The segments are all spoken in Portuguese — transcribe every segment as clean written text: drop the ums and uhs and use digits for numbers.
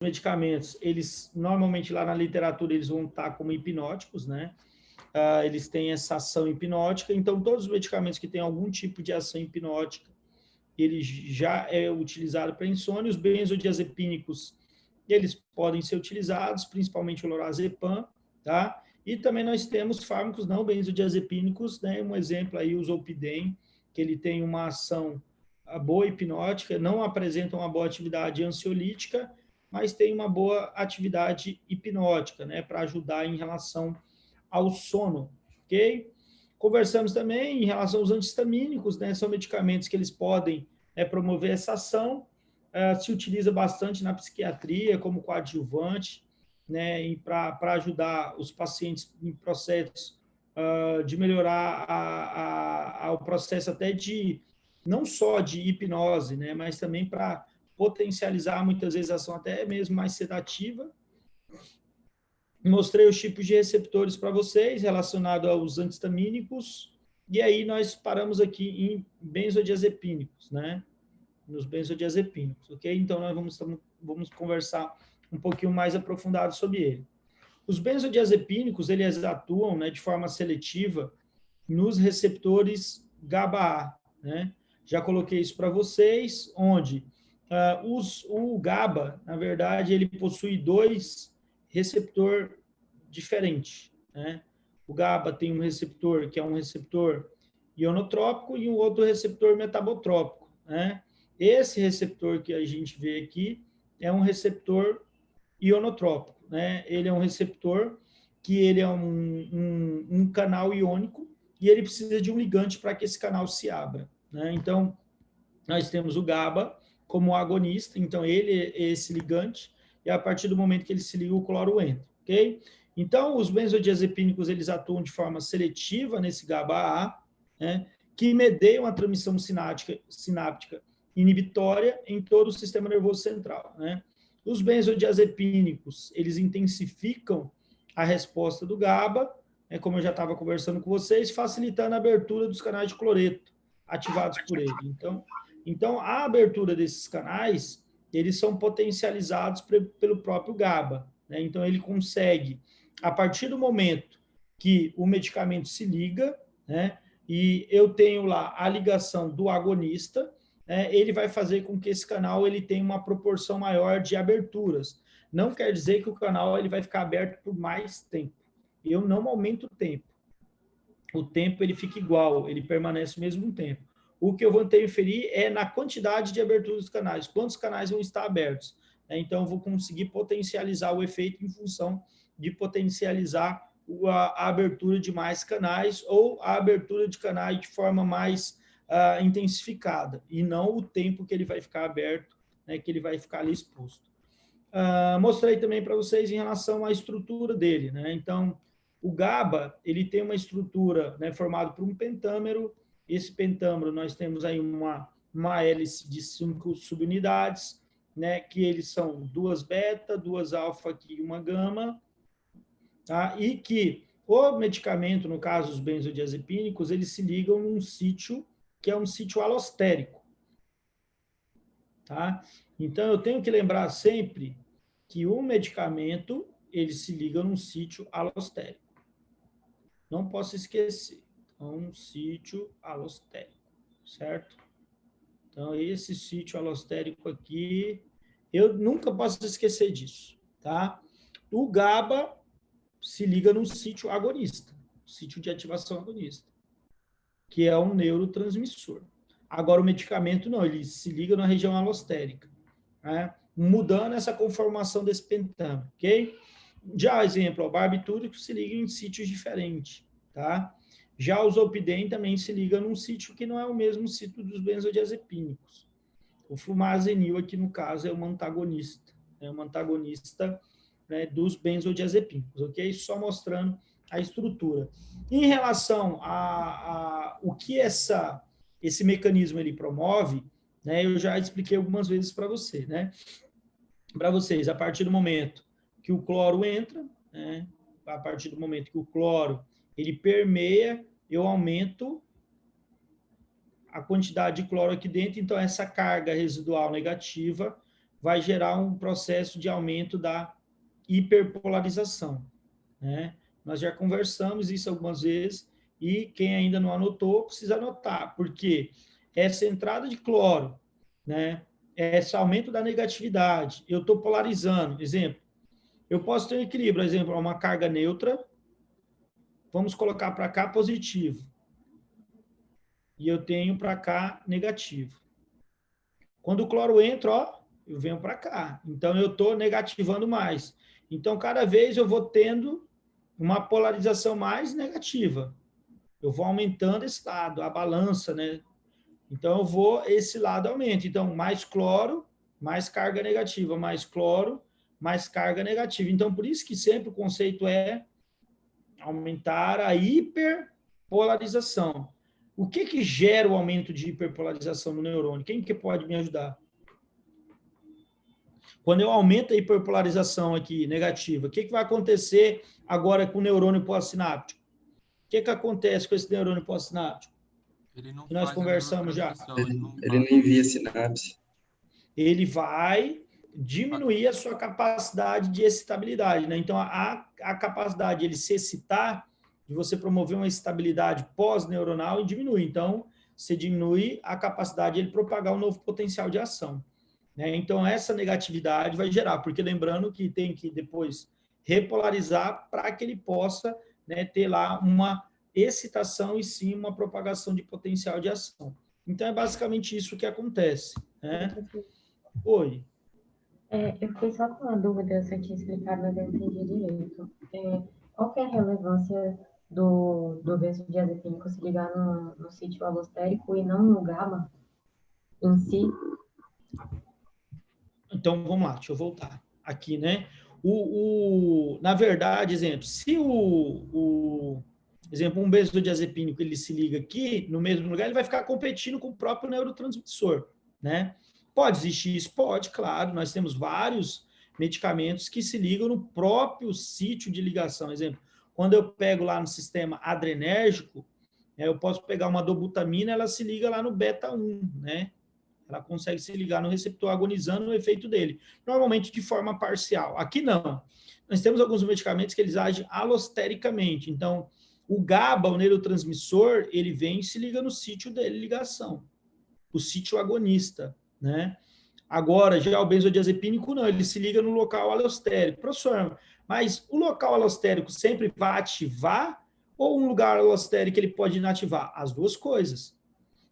medicamentos, eles normalmente lá na literatura eles vão estar como hipnóticos, né? Eles têm essa ação hipnótica, então todos os medicamentos que têm algum tipo de ação hipnótica, ele já é utilizado para insônia. Os benzodiazepínicos, eles podem ser utilizados, principalmente o lorazepam, tá? E também nós temos fármacos não benzodiazepínicos, né? Um exemplo aí, o zolpidem, que ele tem uma ação boa hipnótica, não apresenta uma boa atividade ansiolítica, mas tem uma boa atividade hipnótica, né? Para ajudar em relação ao sono, ok? Conversamos também em relação aos antihistamínicos, né? São medicamentos que eles podem promover essa ação, se utiliza bastante na psiquiatria como coadjuvante, né? Para ajudar os pacientes em processos de melhorar o processo até de, não só de hipnose, né? Mas também para potencializar muitas vezes a ação até mesmo mais sedativa. Mostrei os tipos de receptores para vocês relacionados aos antihistamínicos, e aí nós paramos aqui em benzodiazepínicos, né? Nos benzodiazepínicos, ok? Então nós vamos conversar um pouquinho mais aprofundado sobre ele. Os benzodiazepínicos, eles atuam, né, de forma seletiva nos receptores GABA-A, né? Já coloquei isso para vocês, onde o GABA, na verdade, ele possui dois receptor diferentes, né? O GABA tem um receptor que é um receptor ionotrópico e um outro receptor metabotrópico, né? Esse receptor que a gente vê aqui é um receptor ionotrópico, né? Ele é um receptor que ele é um canal iônico e ele precisa de um ligante para que esse canal se abra, né? Então, nós temos o GABA como agonista, então ele é esse ligante, e a partir do momento que ele se liga, o cloro entra, ok? Então, os benzodiazepínicos, eles atuam de forma seletiva nesse GABA-A, né, que medeiam a transmissão sináptica inibitória em todo o sistema nervoso central, né? Os benzodiazepínicos, eles intensificam a resposta do GABA, né, como eu já estava conversando com vocês, facilitando a abertura dos canais de cloreto ativados por ele. Então, a abertura desses canais, eles são potencializados pelo próprio GABA, né? Então, ele consegue, a partir do momento que o medicamento se liga, né, e eu tenho lá a ligação do agonista, né, ele vai fazer com que esse canal ele tenha uma proporção maior de aberturas. Não quer dizer que o canal ele vai ficar aberto por mais tempo. Eu não aumento o tempo. O tempo ele fica igual, ele permanece o mesmo tempo. O que eu vou interferir é na quantidade de abertura dos canais, quantos canais vão estar abertos. Então, eu vou conseguir potencializar o efeito em função de potencializar a abertura de mais canais ou a abertura de canais de forma mais intensificada, e não o tempo que ele vai ficar aberto, né, que ele vai ficar ali exposto. Mostrei também para vocês em relação à estrutura dele, né? Então, o GABA, ele tem uma estrutura, né, formada por um pentâmero. Esse pentâmero, nós temos aí uma hélice de 5 subunidades, né, que eles são 2 beta, 2 alfa e uma gama, tá? E que o medicamento, no caso os benzodiazepínicos, eles se ligam num sítio que é um sítio alostérico, tá? Então, eu tenho que lembrar sempre que o medicamento, ele se liga num sítio alostérico. Não posso esquecer. Então, um sítio alostérico, certo? Então, esse sítio alostérico aqui, eu nunca posso esquecer disso, tá? O GABA se liga num sítio agonista, sítio de ativação agonista, que é um neurotransmissor. Agora, o medicamento não, ele se liga na região alostérica, né? Mudando essa conformação desse pentâmero, ok? Já, exemplo, o barbitúrico se liga em sítios diferentes, tá? Já o zolpidem também se liga num sítio que não é o mesmo sítio dos benzodiazepínicos. O flumazenil aqui, no caso, é um antagonista, né, dos benzodiazepínicos, ok? Só mostrando a estrutura. Em relação a o que esse mecanismo ele promove, né, eu já expliquei algumas vezes para você, né? Para vocês, a partir do momento que o cloro entra, né, a partir do momento que o cloro ele permeia, eu aumento a quantidade de cloro aqui dentro, então essa carga residual negativa vai gerar um processo de aumento da hiperpolarização, né? Nós já conversamos isso algumas vezes e quem ainda não anotou, precisa anotar, porque essa entrada de cloro, né? Esse aumento da negatividade, eu estou polarizando, exemplo, eu posso ter um equilíbrio, exemplo, uma carga neutra, vamos colocar para cá positivo, e eu tenho para cá negativo. Quando o cloro entra, ó, eu venho para cá. Então, eu estou negativando mais. Então, cada vez eu vou tendo uma polarização mais negativa. Eu vou aumentando esse lado, a balança, né? Então, esse lado aumenta. Então, mais cloro, mais carga negativa, mais cloro, mais carga negativa. Então, por isso que sempre o conceito é aumentar a hiperpolarização. O que gera o aumento de hiperpolarização no neurônio? Quem que pode me ajudar? Quando eu aumento a hiperpolarização aqui, negativa, o que vai acontecer agora com o neurônio pós-sináptico? O que acontece com esse neurônio pós-sináptico? Ele não Que nós faz a conversamos já. Ele não envia sinapse. Ele vai diminuir a sua capacidade de excitabilidade, né? Então, a capacidade de ele se excitar, de você promover uma excitabilidade pós-neuronal, diminui. Então, você diminui a capacidade de ele propagar um novo potencial de ação, né? Então, essa negatividade vai gerar, porque lembrando que tem que depois repolarizar para que ele possa, né, ter lá uma excitação e sim uma propagação de potencial de ação. Então, é basicamente isso que acontece, né? Oi. Eu fiquei só com uma dúvida, você tinha explicado, mas eu não entendi direito. Qual que é a relevância do benzodiazepínico se ligar no sítio alostérico e não no GABA em si? Então, vamos lá, deixa eu voltar aqui, né? Na verdade, exemplo, se exemplo, um benzodiazepínico ele se liga aqui, no mesmo lugar, ele vai ficar competindo com o próprio neurotransmissor, né? Pode existir isso? Pode, claro. Nós temos vários medicamentos que se ligam no próprio sítio de ligação. Exemplo, quando eu pego lá no sistema adrenérgico, eu posso pegar uma dobutamina, ela se liga lá no beta-1, né? Ela consegue se ligar no receptor agonizando o efeito dele, normalmente de forma parcial. Aqui não. Nós temos alguns medicamentos que eles agem alostericamente. Então, o GABA, o neurotransmissor, ele vem e se liga no sítio dele ligação, o sítio agonista, né? Agora, já o benzodiazepínico não, ele se liga no local alostérico. Professor, mas o local alostérico sempre vai ativar ou um lugar alostérico ele pode inativar? As duas coisas.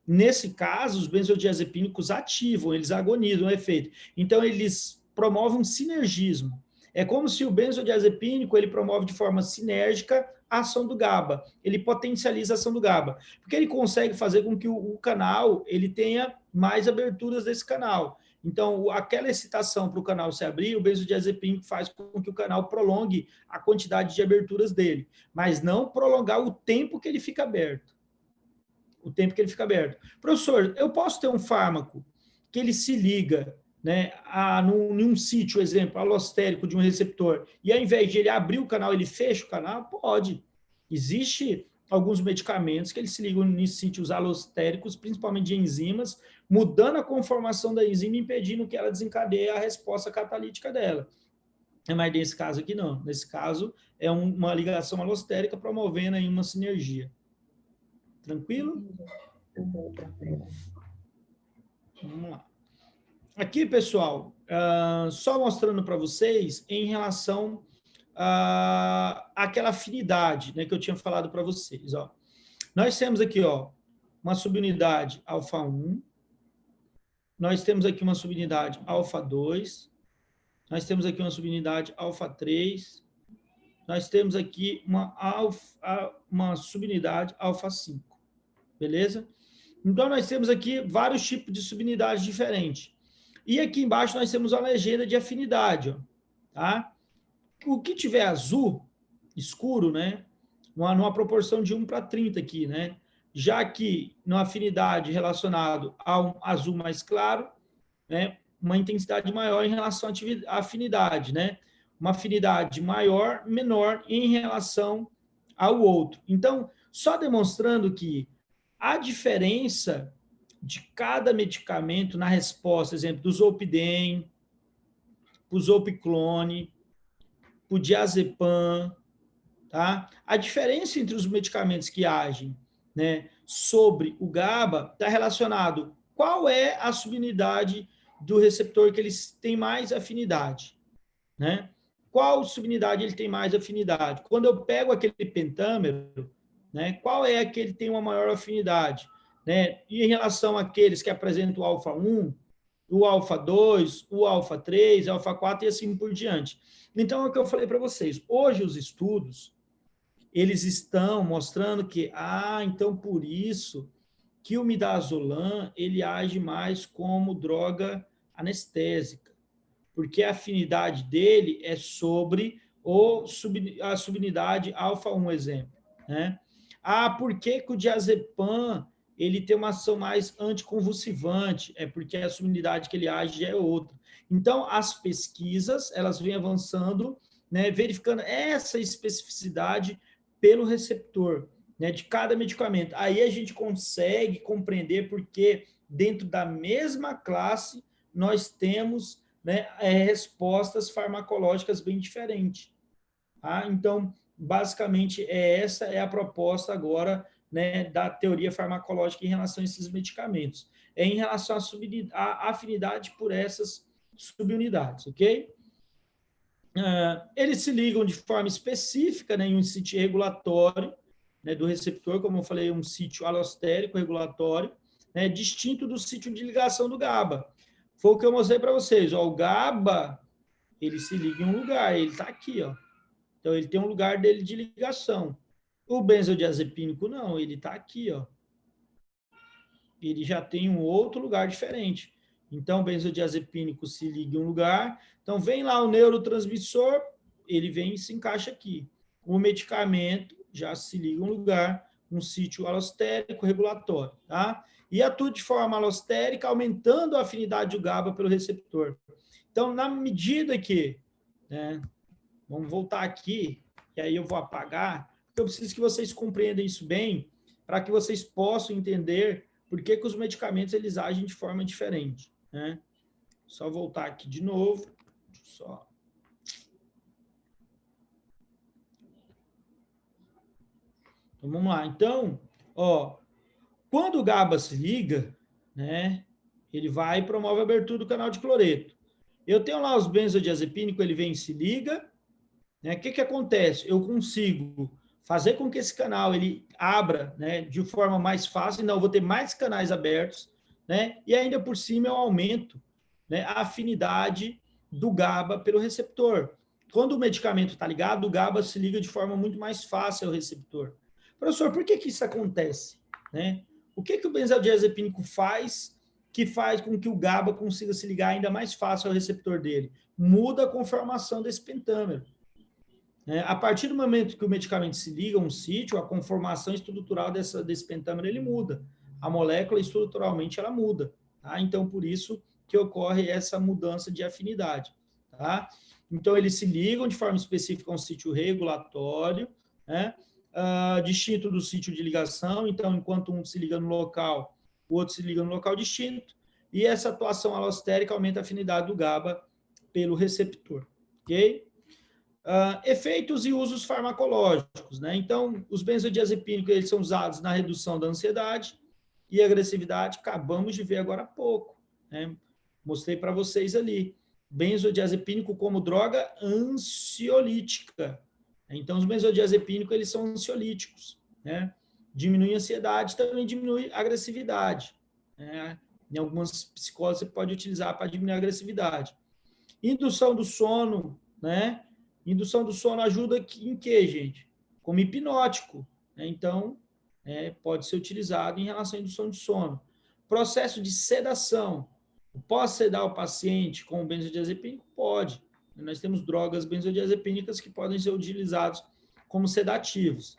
Nesse caso, os benzodiazepínicos ativam, eles agonizam o efeito. Então, eles promovem um sinergismo. É como se o benzodiazepínico ele promove de forma sinérgica a ação do GABA. Ele potencializa a ação do GABA, porque ele consegue fazer com que o canal ele tenha mais aberturas desse canal. Então, aquela excitação para o canal se abrir, o benzodiazepínico faz com que o canal prolongue a quantidade de aberturas dele, mas não prolongar o tempo que ele fica aberto. O tempo que ele fica aberto. Professor, eu posso ter um fármaco que ele se liga, né, num sítio, exemplo, alostérico de um receptor, e ao invés de ele abrir o canal, ele fecha o canal? Pode. Existe alguns medicamentos que eles se ligam em sítios alostéricos, principalmente de enzimas, mudando a conformação da enzima, impedindo que ela desencadeie a resposta catalítica dela. Mas nesse caso aqui não. Nesse caso, é uma ligação alostérica promovendo aí uma sinergia. Tranquilo? Vamos lá. Aqui, pessoal, só mostrando para vocês em relação àquela afinidade, né, que eu tinha falado para vocês. Ó. Nós temos aqui uma subunidade alfa 1, nós temos aqui uma subunidade alfa 2, nós temos aqui uma subunidade alfa 3, nós temos aqui uma subunidade alfa 5. Beleza? Então, nós temos aqui vários tipos de subunidades diferentes. E aqui embaixo nós temos a legenda de afinidade. Ó, tá? O que tiver azul, escuro, né? Numa proporção de 1:30 aqui, né? Já que na afinidade relacionado a um azul mais claro, né? Uma intensidade maior em relação à afinidade, né? Uma afinidade maior, menor em relação ao outro. Então, só demonstrando que a diferença de cada medicamento na resposta, exemplo, do Zolpidem, para o zolpiclone, para o diazepam, tá? A diferença entre os medicamentos que agem, né, sobre o GABA está relacionado qual é a subunidade do receptor que eles têm mais afinidade, né? Qual subunidade ele tem mais afinidade? Quando eu pego aquele pentâmero, né, qual é a que ele tem uma maior afinidade? Né? E em relação àqueles que apresentam o alfa-1, o alfa-2, o alfa-3, o alfa-4 e assim por diante. Então, é o que eu falei para vocês. Hoje, os estudos, eles estão mostrando que, então, por isso que o midazolam, ele age mais como droga anestésica, porque a afinidade dele é sobre a subunidade alfa-1, exemplo. Né? Por que o diazepam ele tem uma ação mais anticonvulsivante? É porque a subunidade que ele age já é outra. Então, as pesquisas, elas vêm avançando, né, verificando essa especificidade pelo receptor, né, de cada medicamento. Aí a gente consegue compreender porque dentro da mesma classe nós temos, né, respostas farmacológicas bem diferentes. Tá? Então, basicamente, essa é a proposta agora, né, da teoria farmacológica em relação a esses medicamentos. É em relação à afinidade por essas subunidades, ok? Eles se ligam de forma específica, né, em um sítio regulatório, né, do receptor, como eu falei, um sítio alostérico regulatório, né, distinto do sítio de ligação do GABA. Foi o que eu mostrei para vocês. Ó, o GABA, ele se liga em um lugar, ele está aqui, ó. Então, ele tem um lugar dele de ligação. O benzodiazepínico, não, ele está aqui, ó. Ele já tem um outro lugar diferente. Então, o benzodiazepínico se liga em um lugar. Então, vem lá o neurotransmissor, ele vem e se encaixa aqui. O medicamento já se liga em um lugar, um sítio alostérico regulatório, tá? E atua de forma alostérica, aumentando a afinidade do GABA pelo receptor. Então, na medida que, né, vamos voltar aqui, e aí eu vou apagar, porque eu preciso que vocês compreendam isso bem, para que vocês possam entender por que os medicamentos eles agem de forma diferente, né? Só voltar aqui de novo. Só. Então, vamos lá. Então, ó, quando o GABA se liga, né, ele vai e promove a abertura do canal de cloreto. Eu tenho lá os benzodiazepínicos, ele vem e se liga, né? O que acontece? Eu consigo fazer com que esse canal ele abra, né, de forma mais fácil, não, eu vou ter mais canais abertos, né, e ainda por cima eu aumento, né, a afinidade do GABA pelo receptor. Quando o medicamento está ligado, o GABA se liga de forma muito mais fácil ao receptor. Professor, por que isso acontece? Né? O que o benzodiazepínico faz que faz com que o GABA consiga se ligar ainda mais fácil ao receptor dele? Muda a conformação desse pentâmero. A partir do momento que o medicamento se liga a um sítio, a conformação estrutural desse pentâmero ele muda. A molécula, estruturalmente, ela muda. Tá? Então, por isso que ocorre essa mudança de afinidade. Tá? Então, eles se ligam de forma específica a um sítio regulatório, né? Distinto do sítio de ligação. Então, enquanto um se liga no local, o outro se liga no local distinto. E essa atuação alostérica aumenta a afinidade do GABA pelo receptor. Ok? Efeitos e usos farmacológicos, né? Então, os benzodiazepínicos eles são usados na redução da ansiedade e agressividade, acabamos de ver agora há pouco, né? Mostrei para vocês ali. Benzodiazepínico como droga ansiolítica. Então, os benzodiazepínicos eles são ansiolíticos, né? Diminui a ansiedade, também diminui a agressividade, né? Em algumas psicoses você pode utilizar para diminuir a agressividade. Indução do sono, né? Indução do sono ajuda em quê, gente? Como hipnótico. Né? Então, pode ser utilizado em relação à indução de sono. Processo de sedação. Posso sedar o paciente com o benzodiazepínico? Pode. Nós temos drogas benzodiazepínicas que podem ser utilizadas como sedativos.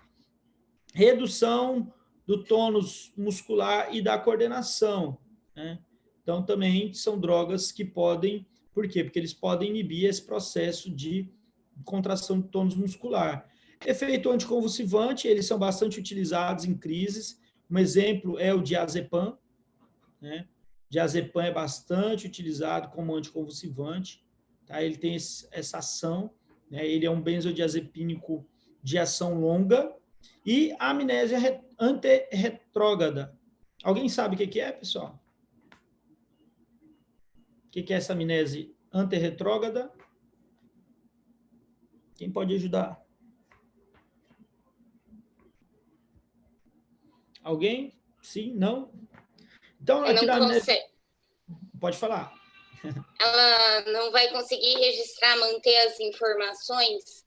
Redução do tônus muscular e da coordenação. Né? Então, também são drogas que podem... Por quê? Porque eles podem inibir esse processo de contração do tônus muscular. Efeito anticonvulsivante, eles são bastante utilizados em crises. Um exemplo é o diazepam, né? Diazepam é bastante utilizado como anticonvulsivante, tá? Ele tem essa ação, né? Ele é um benzodiazepínico de ação longa, e a amnésia anterretrógrada. Alguém sabe o que é, pessoal? O que é essa amnésia anterretrógrada? Quem pode ajudar? Alguém? Sim? Não? Então, aqui na amnésia... Pode falar. Ela não vai conseguir registrar, manter as informações?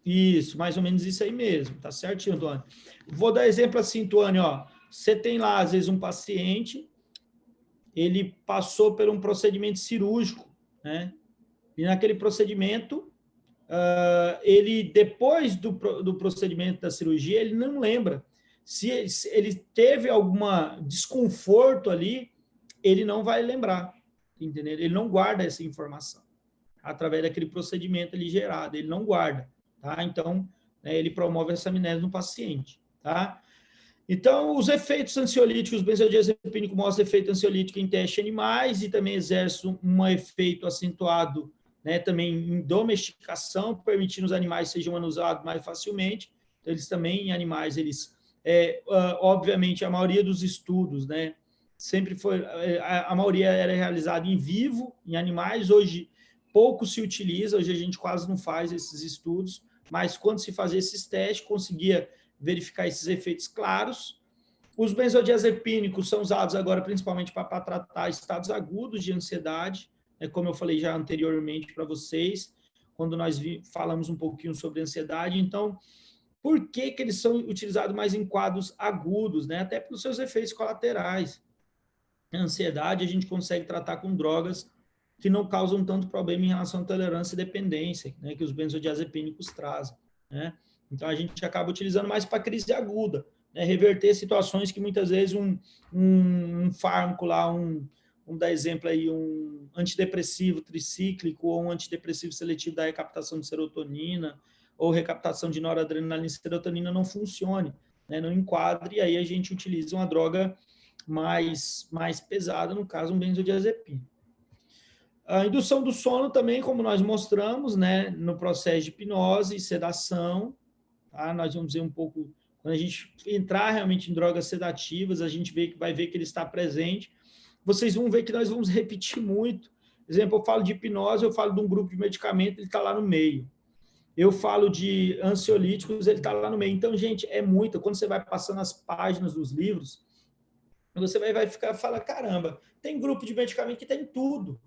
Isso, mais ou menos isso aí mesmo, tá certinho, Tuane. Vou dar exemplo assim, Tuane, ó. Você tem lá, às vezes, um paciente, ele passou por um procedimento cirúrgico, né? E naquele procedimento, ele, depois do procedimento da cirurgia, ele não lembra. Se ele teve algum desconforto ali, ele não vai lembrar, entendeu? Ele não guarda essa informação através daquele procedimento ali gerado, ele não guarda, tá? Então, né, ele promove essa amnésia no paciente, tá? Então, os efeitos ansiolíticos, o benzodiazepínico mostra efeito ansiolítico em testes animais e também exerce um efeito acentuado, né, também em domesticação, permitindo os animais sejam manuseados mais facilmente. Então, eles também, em animais, eles, obviamente, a maioria dos estudos, né, sempre foi, a maioria era realizada em vivo, em animais. Hoje, pouco se utiliza, hoje a gente quase não faz esses estudos, mas quando se fazia esses testes, conseguia verificar esses efeitos claros. Os benzodiazepínicos são usados agora principalmente para tratar estados agudos de ansiedade, né, como eu falei já anteriormente para vocês, quando nós falamos um pouquinho sobre ansiedade. Então, por que eles são utilizados mais em quadros agudos, né? Até pelos seus efeitos colaterais. A ansiedade a gente consegue tratar com drogas que não causam tanto problema em relação à tolerância e dependência, né, que os benzodiazepínicos trazem, né? Então, a gente acaba utilizando mais para crise aguda, né, reverter situações que muitas vezes um fármaco lá, vamos dar exemplo aí, um antidepressivo tricíclico ou um antidepressivo seletivo da recaptação de serotonina ou recaptação de noradrenalina e serotonina não funcione, né, não enquadre, e aí a gente utiliza uma droga mais pesada, no caso, um benzodiazepínico. A indução do sono também, como nós mostramos, né, no processo de hipnose e sedação, tá? Nós vamos ver um pouco, quando a gente entrar realmente em drogas sedativas, a gente vai ver que ele está presente. Vocês vão ver que nós vamos repetir muito. Por exemplo, eu falo de hipnose, eu falo de um grupo de medicamento, ele está lá no meio. Eu falo de ansiolíticos, ele está lá no meio. Então, gente, é muito. Quando você vai passando as páginas dos livros, você vai falar, caramba, tem grupo de medicamento que tem tudo.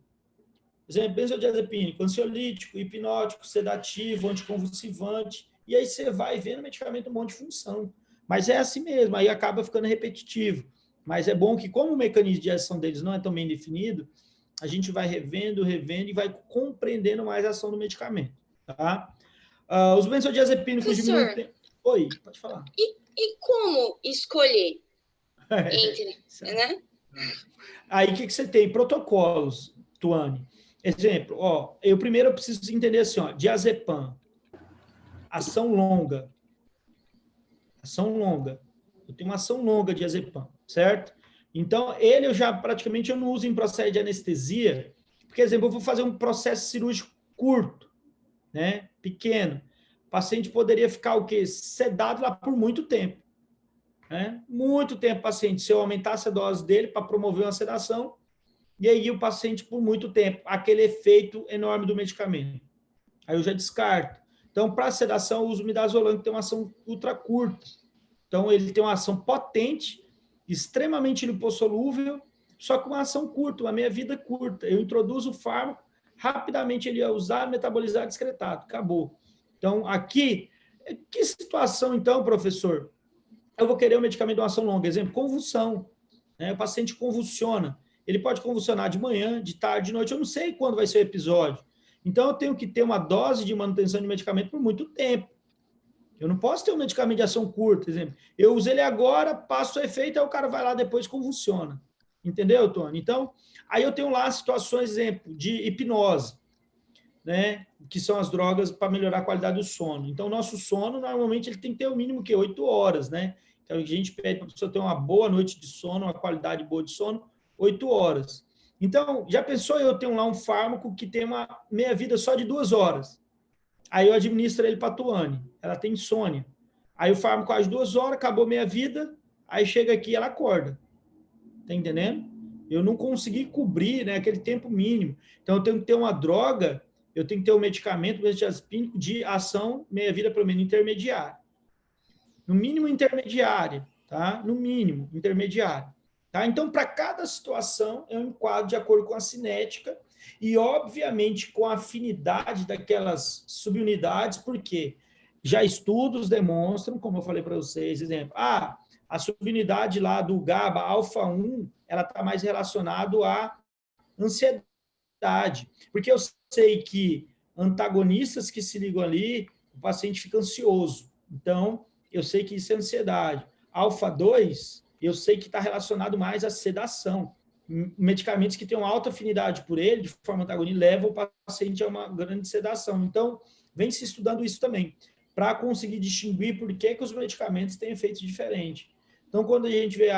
Por exemplo, benzodiazepínico, ansiolítico, hipnótico, sedativo, anticonvulsivante, e aí você vai vendo o medicamento um monte de função. Mas é assim mesmo, aí acaba ficando repetitivo. Mas é bom que, como o mecanismo de ação deles não é tão bem definido, a gente vai revendo e vai compreendendo mais a ação do medicamento. Tá? Os benzodiazepínicos diminuem... Oi, pode falar. E como escolher entre, né? Aí, o que você tem? Protocolos, Tuane. Exemplo, ó, eu preciso entender assim, ó, diazepam, ação longa. Ação longa. Eu tenho uma ação longa de diazepam, certo? Então, ele eu já praticamente eu não uso em processo de anestesia, porque, exemplo, eu vou fazer um processo cirúrgico curto, né, pequeno. O paciente poderia ficar o quê? Sedado lá por muito tempo. Né? Muito tempo, paciente. Se eu aumentasse a dose dele para promover uma sedação, e aí o paciente por muito tempo, aquele efeito enorme do medicamento. Aí eu já descarto. Então, para sedação, eu uso o midazolam, que tem uma ação ultra curta. Então, ele tem uma ação potente, extremamente lipossolúvel, só com uma ação curta, uma meia-vida curta. Eu introduzo o fármaco, rapidamente ele ia usar, metabolizar, excretado. Acabou. Então, aqui, que situação, então, professor? Eu vou querer um medicamento de uma ação longa. Exemplo, convulsão. Né? O paciente convulsiona. Ele pode convulsionar de manhã, de tarde, de noite. Eu não sei quando vai ser o episódio. Então, eu tenho que ter uma dose de manutenção de medicamento por muito tempo. Eu não posso ter um medicamento de ação curta, por exemplo. Eu uso ele agora, passo o efeito, aí o cara vai lá depois e convulsiona. Entendeu, Tony? Então, aí eu tenho lá situações, exemplo, de hipnose, né? Que são as drogas para melhorar a qualidade do sono. Então, o nosso sono, normalmente, ele tem que ter o mínimo que 8 horas, né? Então, a gente pede para a pessoa ter uma boa noite de sono, uma qualidade boa de sono, 8 horas. Então, já pensou eu tenho lá um fármaco que tem uma meia-vida só de 2 horas? Aí eu administro ele para a Tuane, ela tem insônia. Aí o fármaco age 2 horas, acabou meia-vida, aí chega aqui e ela acorda. Tá entendendo? Eu não consegui cobrir, né, aquele tempo mínimo. Então, eu tenho que ter uma droga, eu tenho que ter um medicamento benzodiazepínico de ação meia-vida, pelo menos, intermediária. No mínimo, intermediária, tá? No mínimo, intermediária. Tá? Então, para cada situação, eu enquadro de acordo com a cinética e, obviamente, com a afinidade daquelas subunidades, porque já estudos demonstram, como eu falei para vocês, exemplo, a subunidade lá do GABA alfa 1, ela está mais relacionada à ansiedade, porque eu sei que antagonistas que se ligam ali, o paciente fica ansioso. Então, eu sei que isso é ansiedade. Alfa 2, eu sei que está relacionado mais à sedação. Medicamentos que têm uma alta afinidade por ele, de forma antagonista, levam o paciente a uma grande sedação. Então, vem se estudando isso também, para conseguir distinguir por que os medicamentos têm efeitos diferentes. Então, quando a gente vê,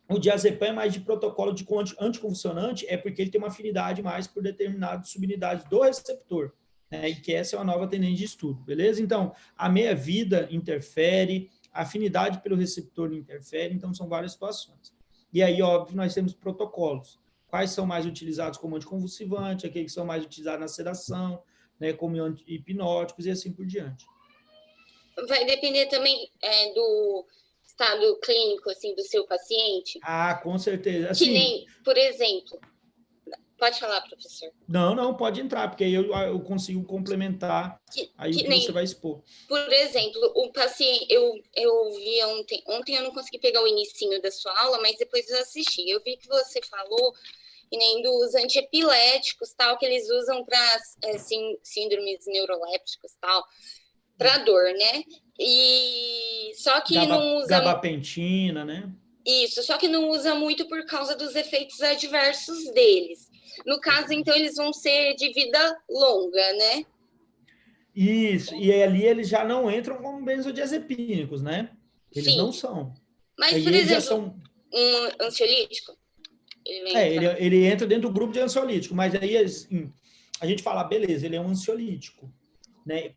o diazepam é mais de protocolo de anticonvulsionante, é porque ele tem uma afinidade mais por determinadas subunidades do receptor, né? E que essa é uma nova tendência de estudo, beleza? Então, a meia-vida interfere, a afinidade pelo receptor interfere, então são várias situações. E aí, óbvio, nós temos protocolos. Quais são mais utilizados como anticonvulsivante, aqueles que são mais utilizados na sedação, né, como hipnóticos e assim por diante. Vai depender também do estado clínico, assim, do seu paciente? Com certeza. Assim, que nem, por exemplo... Pode falar, professor. Não, pode entrar, porque aí eu consigo complementar aí o que você vai expor. Por exemplo, o paciente, eu vi ontem eu não consegui pegar o inicinho da sua aula, mas depois eu assisti. Eu vi que você falou e nem dos antiepiléticos, tal, que eles usam para síndromes neurolépticas, tal, para dor, né? E só que não usa... Gabapentina, né? Isso, só que não usa muito por causa dos efeitos adversos deles. No caso, então, eles vão ser de vida longa, né? Isso, e ali eles já não entram como benzodiazepínicos, né? Eles não são. Mas, aí por exemplo, um ansiolítico? Ele entra dentro do grupo de ansiolítico, mas aí assim, a gente fala, beleza, ele é um ansiolítico, né?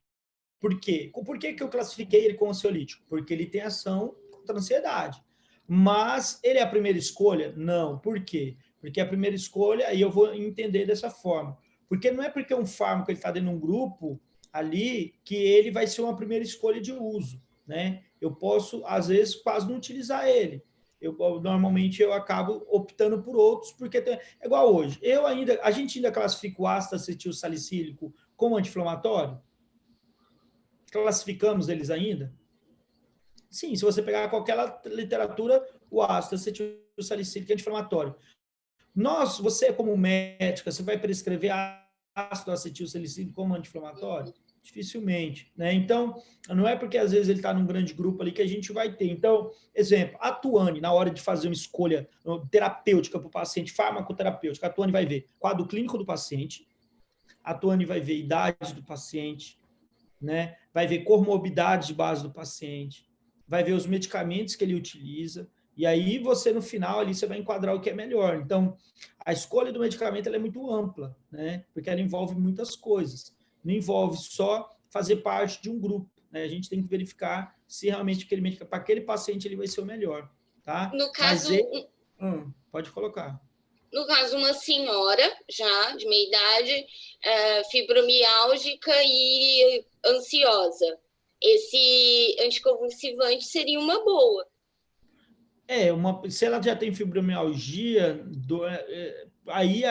Por quê? Por que eu classifiquei ele como ansiolítico? Porque ele tem ação contra a ansiedade. Mas ele é a primeira escolha? Não. Por quê? Porque a primeira escolha, aí eu vou entender dessa forma. Porque não é porque um fármaco está dentro de um grupo ali que ele vai ser uma primeira escolha de uso, né? Eu posso, às vezes, quase não utilizar ele. Normalmente eu acabo optando por outros, porque é igual hoje. A gente ainda classifica o ácido acetil salicílico como anti-inflamatório? Classificamos eles ainda? Sim, se você pegar qualquer literatura, o ácido acetil salicílico é anti-inflamatório. Você como médica, você vai prescrever ácido acetil salicílico como anti-inflamatório? Dificilmente, né? Então, não é porque às vezes ele está num grande grupo ali que a gente vai ter. Então, exemplo, a Tuane, na hora de fazer uma escolha terapêutica para o paciente, farmacoterapêutica, a Tuane vai ver quadro clínico do paciente, a Tuane vai ver idade do paciente, né? Vai ver comorbidade de base do paciente, vai ver os medicamentos que ele utiliza, e aí você, no final, ali você vai enquadrar o que é melhor. Então, a escolha do medicamento ela é muito ampla, né? Porque ela envolve muitas coisas. Não envolve só fazer parte de um grupo, né? A gente tem que verificar se realmente aquele medicamento, para aquele paciente, ele vai ser o melhor, tá? No caso... pode colocar. No caso, uma senhora, já de meia idade, fibromialgica e ansiosa. Esse anticonvulsivante seria uma boa. Se ela já tem fibromialgia, aí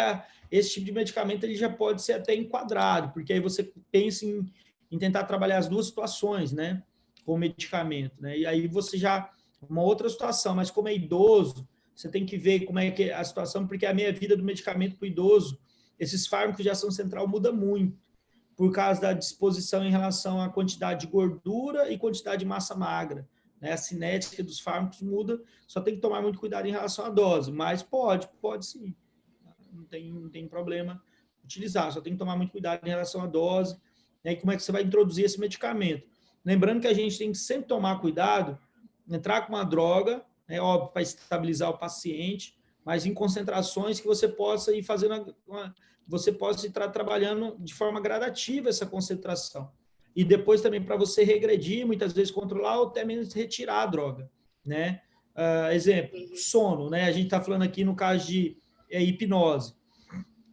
esse tipo de medicamento ele já pode ser até enquadrado, porque aí você pensa em tentar trabalhar as duas situações, né, com o medicamento, né, e aí você já, uma outra situação, mas como é idoso, você tem que ver como é que é a situação, porque a meia-vida do medicamento para o idoso, esses fármacos de ação central muda muito, por causa da disposição em relação à quantidade de gordura e quantidade de massa magra. Né? A cinética dos fármacos muda, só tem que tomar muito cuidado em relação à dose, mas pode sim, não tem problema utilizar, só tem que tomar muito cuidado em relação à dose, né? E como é que você vai introduzir esse medicamento. Lembrando que a gente tem que sempre tomar cuidado, entrar com uma droga, óbvio, para estabilizar o paciente, mas em concentrações que você possa ir fazendo, você possa estar trabalhando de forma gradativa essa concentração. E depois também para você regredir, muitas vezes controlar ou até mesmo retirar a droga, né? Exemplo, sono, né? A gente está falando aqui no caso de hipnose.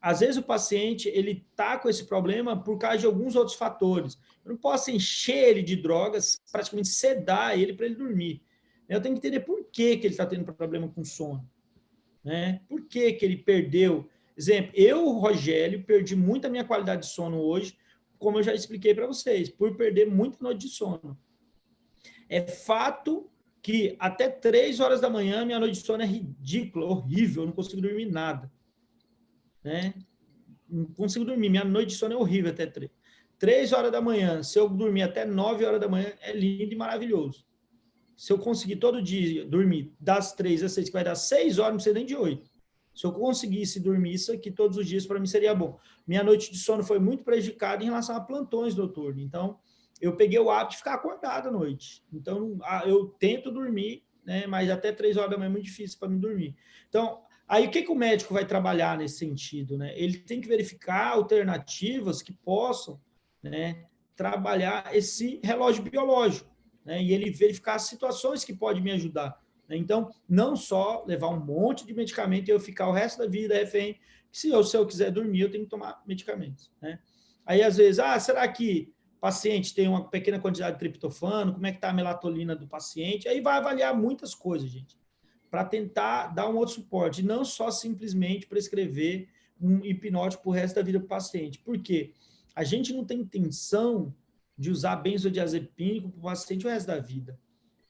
Às vezes o paciente ele está com esse problema por causa de alguns outros fatores. Eu não posso encher ele de drogas, praticamente sedar ele para ele dormir. Eu tenho que entender por que ele está tendo problema com sono, né? Por que ele perdeu? Exemplo, eu, Rogério, perdi muito a minha qualidade de sono hoje, como eu já expliquei para vocês, por perder muita noite de sono. É fato que até 3 horas da manhã minha noite de sono é ridícula, horrível, eu não consigo dormir nada, né? Não consigo dormir, minha noite de sono é horrível até 3 horas da manhã. Se eu dormir até 9 horas da manhã, é lindo e maravilhoso. Se eu conseguir todo dia dormir das 3 às 6, que vai dar 6 horas, não sei nem de 8. Se eu conseguisse dormir isso aqui todos os dias, para mim seria bom. Minha noite de sono foi muito prejudicada em relação a plantões noturnos. Então, eu peguei o hábito de ficar acordado à noite. Então, eu tento dormir, né, mas até 3 horas da manhã é muito difícil para mim dormir. Então, aí o que o médico vai trabalhar nesse sentido, né? Ele tem que verificar alternativas que possam, né, trabalhar esse relógio biológico, né? E ele verificar as situações que podem me ajudar. Né? Então, não só levar um monte de medicamento e eu ficar o resto da vida refém, se eu quiser dormir, eu tenho que tomar medicamentos. Né? Aí, às vezes, será que o paciente tem uma pequena quantidade de triptofano? Como é que está a melatonina do paciente? Aí vai avaliar muitas coisas, gente, para tentar dar um outro suporte, e não só simplesmente prescrever um hipnótico para o resto da vida para o paciente. Por quê? A gente não tem intenção de usar benzodiazepínico para o paciente o resto da vida.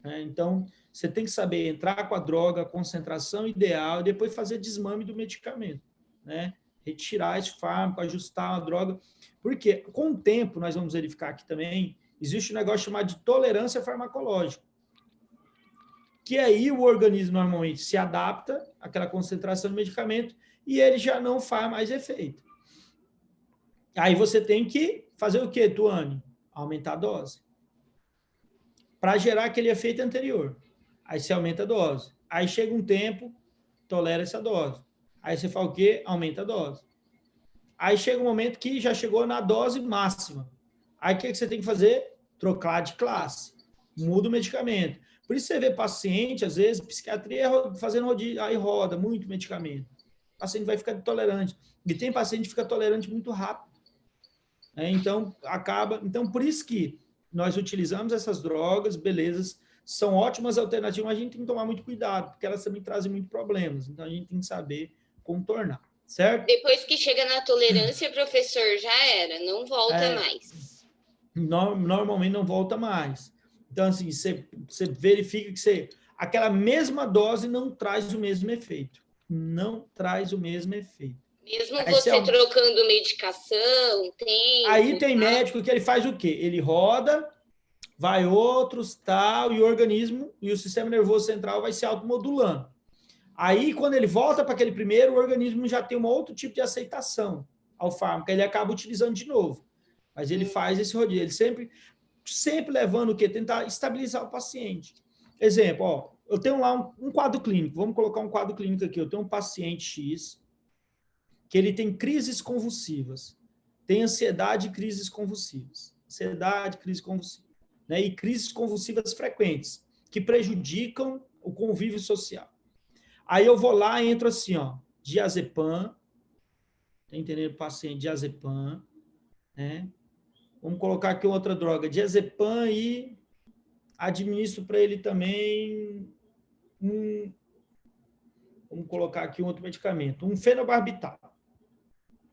Né? Então, você tem que saber entrar com a droga, a concentração ideal, e depois fazer desmame do medicamento. Né? Retirar esse fármaco, ajustar a droga. Porque, com o tempo, nós vamos verificar aqui também, existe um negócio chamado de tolerância farmacológica. Que aí o organismo normalmente se adapta àquela concentração do medicamento e ele já não faz mais efeito. Aí você tem que fazer o quê, Tuane? Aumentar a dose. Para gerar aquele efeito anterior. Aí você aumenta a dose. Aí chega um tempo, tolera essa dose. Aí você faz o quê? Aumenta a dose. Aí chega um momento que já chegou na dose máxima. Aí o que você tem que fazer? Trocar de classe. Muda o medicamento. Por isso você vê paciente, às vezes, psiquiatria fazendo rodízio, aí roda muito medicamento. O paciente vai ficar intolerante. E tem paciente que fica tolerante muito rápido. Então, acaba... Então, por isso que nós utilizamos essas drogas, belezas, são ótimas alternativas, mas a gente tem que tomar muito cuidado, porque elas também trazem muitos problemas. Então, a gente tem que saber contornar, certo? Depois que chega na tolerância, professor, já era, não volta mais. Normalmente não volta mais. Então, assim, você verifica que aquela mesma dose não traz o mesmo efeito. Não traz o mesmo efeito. Mesmo aí você trocando medicação, tempo... Aí tem médico que ele faz o quê? Ele roda, vai outros, tal, e o organismo e o sistema nervoso central vai se automodulando. Aí, quando ele volta para aquele primeiro, o organismo já tem um outro tipo de aceitação ao fármaco. Ele acaba utilizando de novo. Mas ele faz esse rodízio. Ele sempre levando o quê? Tentar estabilizar o paciente. Exemplo, eu tenho lá um quadro clínico. Vamos colocar um quadro clínico aqui. Eu tenho um paciente X que ele tem crises convulsivas. Tem ansiedade e crises convulsivas. Ansiedade, crise convulsiva. Né? E crises convulsivas frequentes, que prejudicam o convívio social. Aí eu vou lá e entro assim, diazepam. Tá entendendo? Paciente, diazepam. Né? Vamos colocar aqui outra droga, diazepam, e administro para ele também vamos colocar aqui um outro medicamento, um fenobarbital.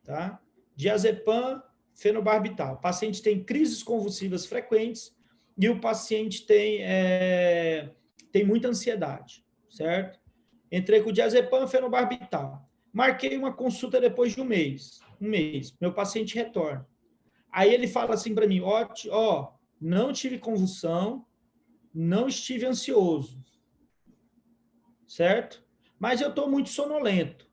Tá? Diazepam, fenobarbital. O paciente tem crises convulsivas frequentes e o paciente tem muita ansiedade, certo? Entrei com diazepam, fenobarbital. Marquei uma consulta depois de um mês. Meu paciente retorna. Aí ele fala assim para mim, não tive convulsão, não estive ansioso, certo? Mas eu estou muito sonolento.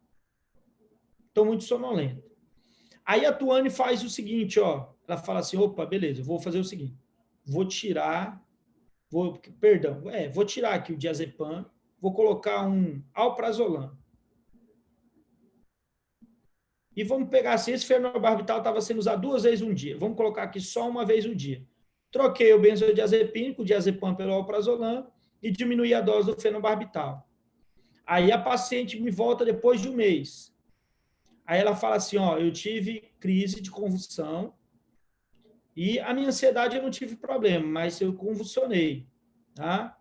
Aí a Tuane faz o seguinte, ela fala assim, opa, beleza, eu vou fazer o seguinte, vou tirar aqui o diazepam, vou colocar um alprazolam. E vamos pegar assim, esse fenobarbital estava sendo usado 2 vezes um dia. Vamos colocar aqui só uma vez o dia. Troquei o benzodiazepínico, o diazepam pelo alprazolam, e diminuí a dose do fenobarbital. Aí a paciente me volta depois de um mês. Aí ela fala assim, ó, eu tive crise de convulsão e a minha ansiedade eu não tive problema, mas eu convulsionei, tá?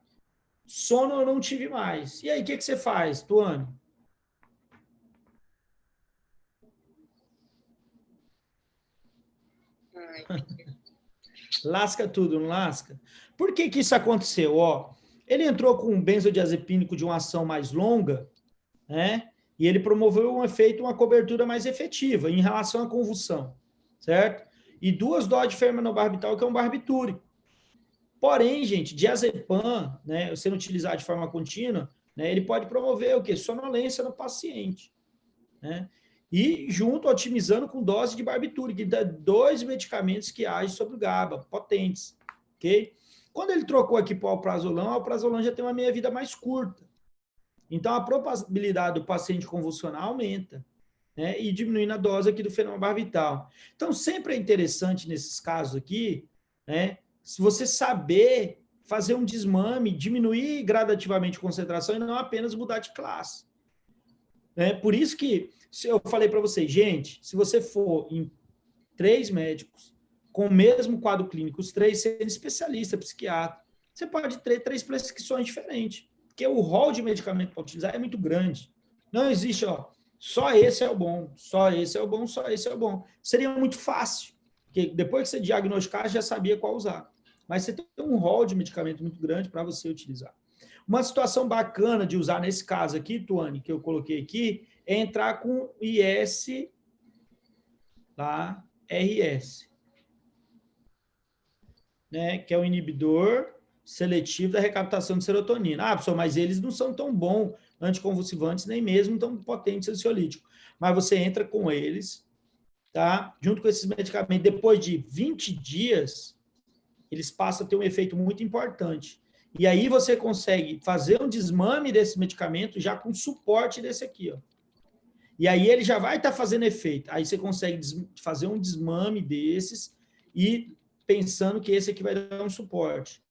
Sono eu não tive mais. E aí, o que você faz, Tuane? Lasca tudo, não lasca? Por que isso aconteceu? Ó, ele entrou com um benzodiazepínico de uma ação mais longa, né? E ele promoveu um efeito, uma cobertura mais efetiva em relação à convulsão, certo? E 2 doses de fenobarbital, que é um barbitúrico. Porém, gente, diazepam, né, sendo utilizado de forma contínua, né, ele pode promover o quê? Sonolência no paciente, né? E junto, otimizando com dose de barbitúrico, que dá 2 medicamentos que agem sobre o GABA, potentes, ok? Quando ele trocou aqui para o alprazolam já tem uma meia-vida mais curta. Então, a probabilidade do paciente convulsionar aumenta, né? E diminuindo a dose aqui do fenobarbital. Então, sempre é interessante nesses casos aqui, né? Se você saber fazer um desmame, diminuir gradativamente a concentração e não apenas mudar de classe. Por isso que eu falei para vocês, gente, se você for em 3 médicos com o mesmo quadro clínico, os 3 sendo especialista, psiquiatra, você pode ter 3 prescrições diferentes, porque o rol de medicamento para utilizar é muito grande. Não existe, ó, só esse é o bom, só esse é o bom, só esse é o bom. Seria muito fácil, porque depois que você diagnosticar, já sabia qual usar. Mas você tem um rol de medicamento muito grande para você utilizar. Uma situação bacana de usar nesse caso aqui, Tuane, que eu coloquei aqui, é entrar com IS, tá? RS, né? Que é o inibidor seletivo da recaptação de serotonina. Ah, professor, mas eles não são tão bons anticonvulsivantes, nem mesmo tão potentes ansiolíticos. Mas você entra com eles, tá? Junto com esses medicamentos, depois de 20 dias, eles passam a ter um efeito muito importante. E aí você consegue fazer um desmame desse medicamento já com suporte desse aqui, ó. E aí ele já vai estar fazendo efeito. Aí você consegue fazer um desmame desses e pensando que esse aqui vai dar um suporte.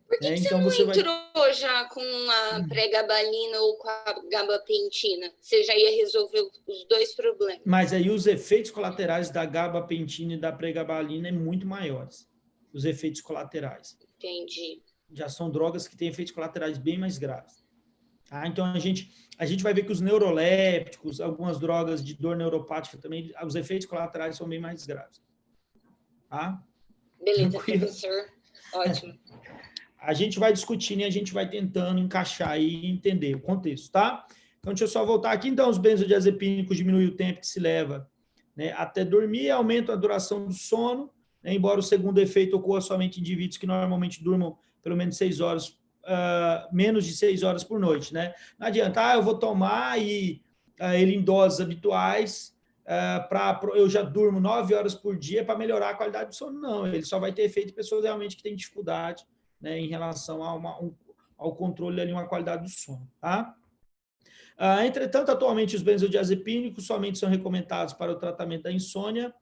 Por que então você não entrou já com a pregabalina ou com a gabapentina? Você já ia resolver os 2 problemas. Mas aí os efeitos colaterais da gabapentina e da pregabalina é muito maiores. Os efeitos colaterais. Entendi. Já são drogas que têm efeitos colaterais bem mais graves. Tá? Então, a gente vai ver que os neurolépticos, algumas drogas de dor neuropática também, os efeitos colaterais são bem mais graves. Tá? Beleza, professor. Ótimo. A gente vai discutindo e a gente vai tentando encaixar aí e entender o contexto, tá? Então, deixa eu só voltar aqui. Então, os benzodiazepínicos diminuem o tempo que se leva, né, até dormir, aumentam a duração do sono, né, embora o segundo efeito ocorra somente em indivíduos que normalmente durmam pelo menos 6 horas, menos de 6 horas por noite, né? Não adianta, eu vou tomar ele em doses habituais, eu já durmo 9 horas por dia para melhorar a qualidade do sono. Não, ele só vai ter efeito em pessoas realmente que têm dificuldade, né, em relação ao controle ali, uma qualidade do sono, tá? Entretanto, atualmente os benzodiazepínicos somente são recomendados para o tratamento da insônia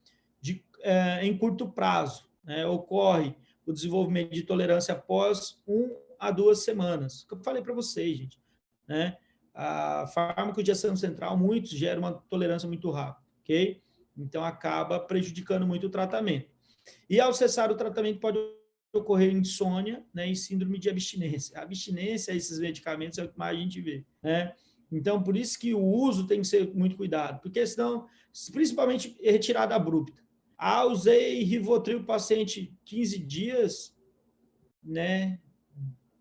em curto prazo, né? Ocorre o desenvolvimento de tolerância após 1 a 2 semanas. Que eu falei para vocês, gente, né? A fármaco de ação central, muitos geram uma tolerância muito rápida, ok? Então, acaba prejudicando muito o tratamento. E ao cessar o tratamento, pode ocorrer insônia, né, e síndrome de abstinência. A abstinência a esses medicamentos é o que mais a gente vê, né? Então, por isso que o uso tem que ser muito cuidado, porque senão, principalmente retirada abrupta. Usei Rivotril paciente 15 dias, né,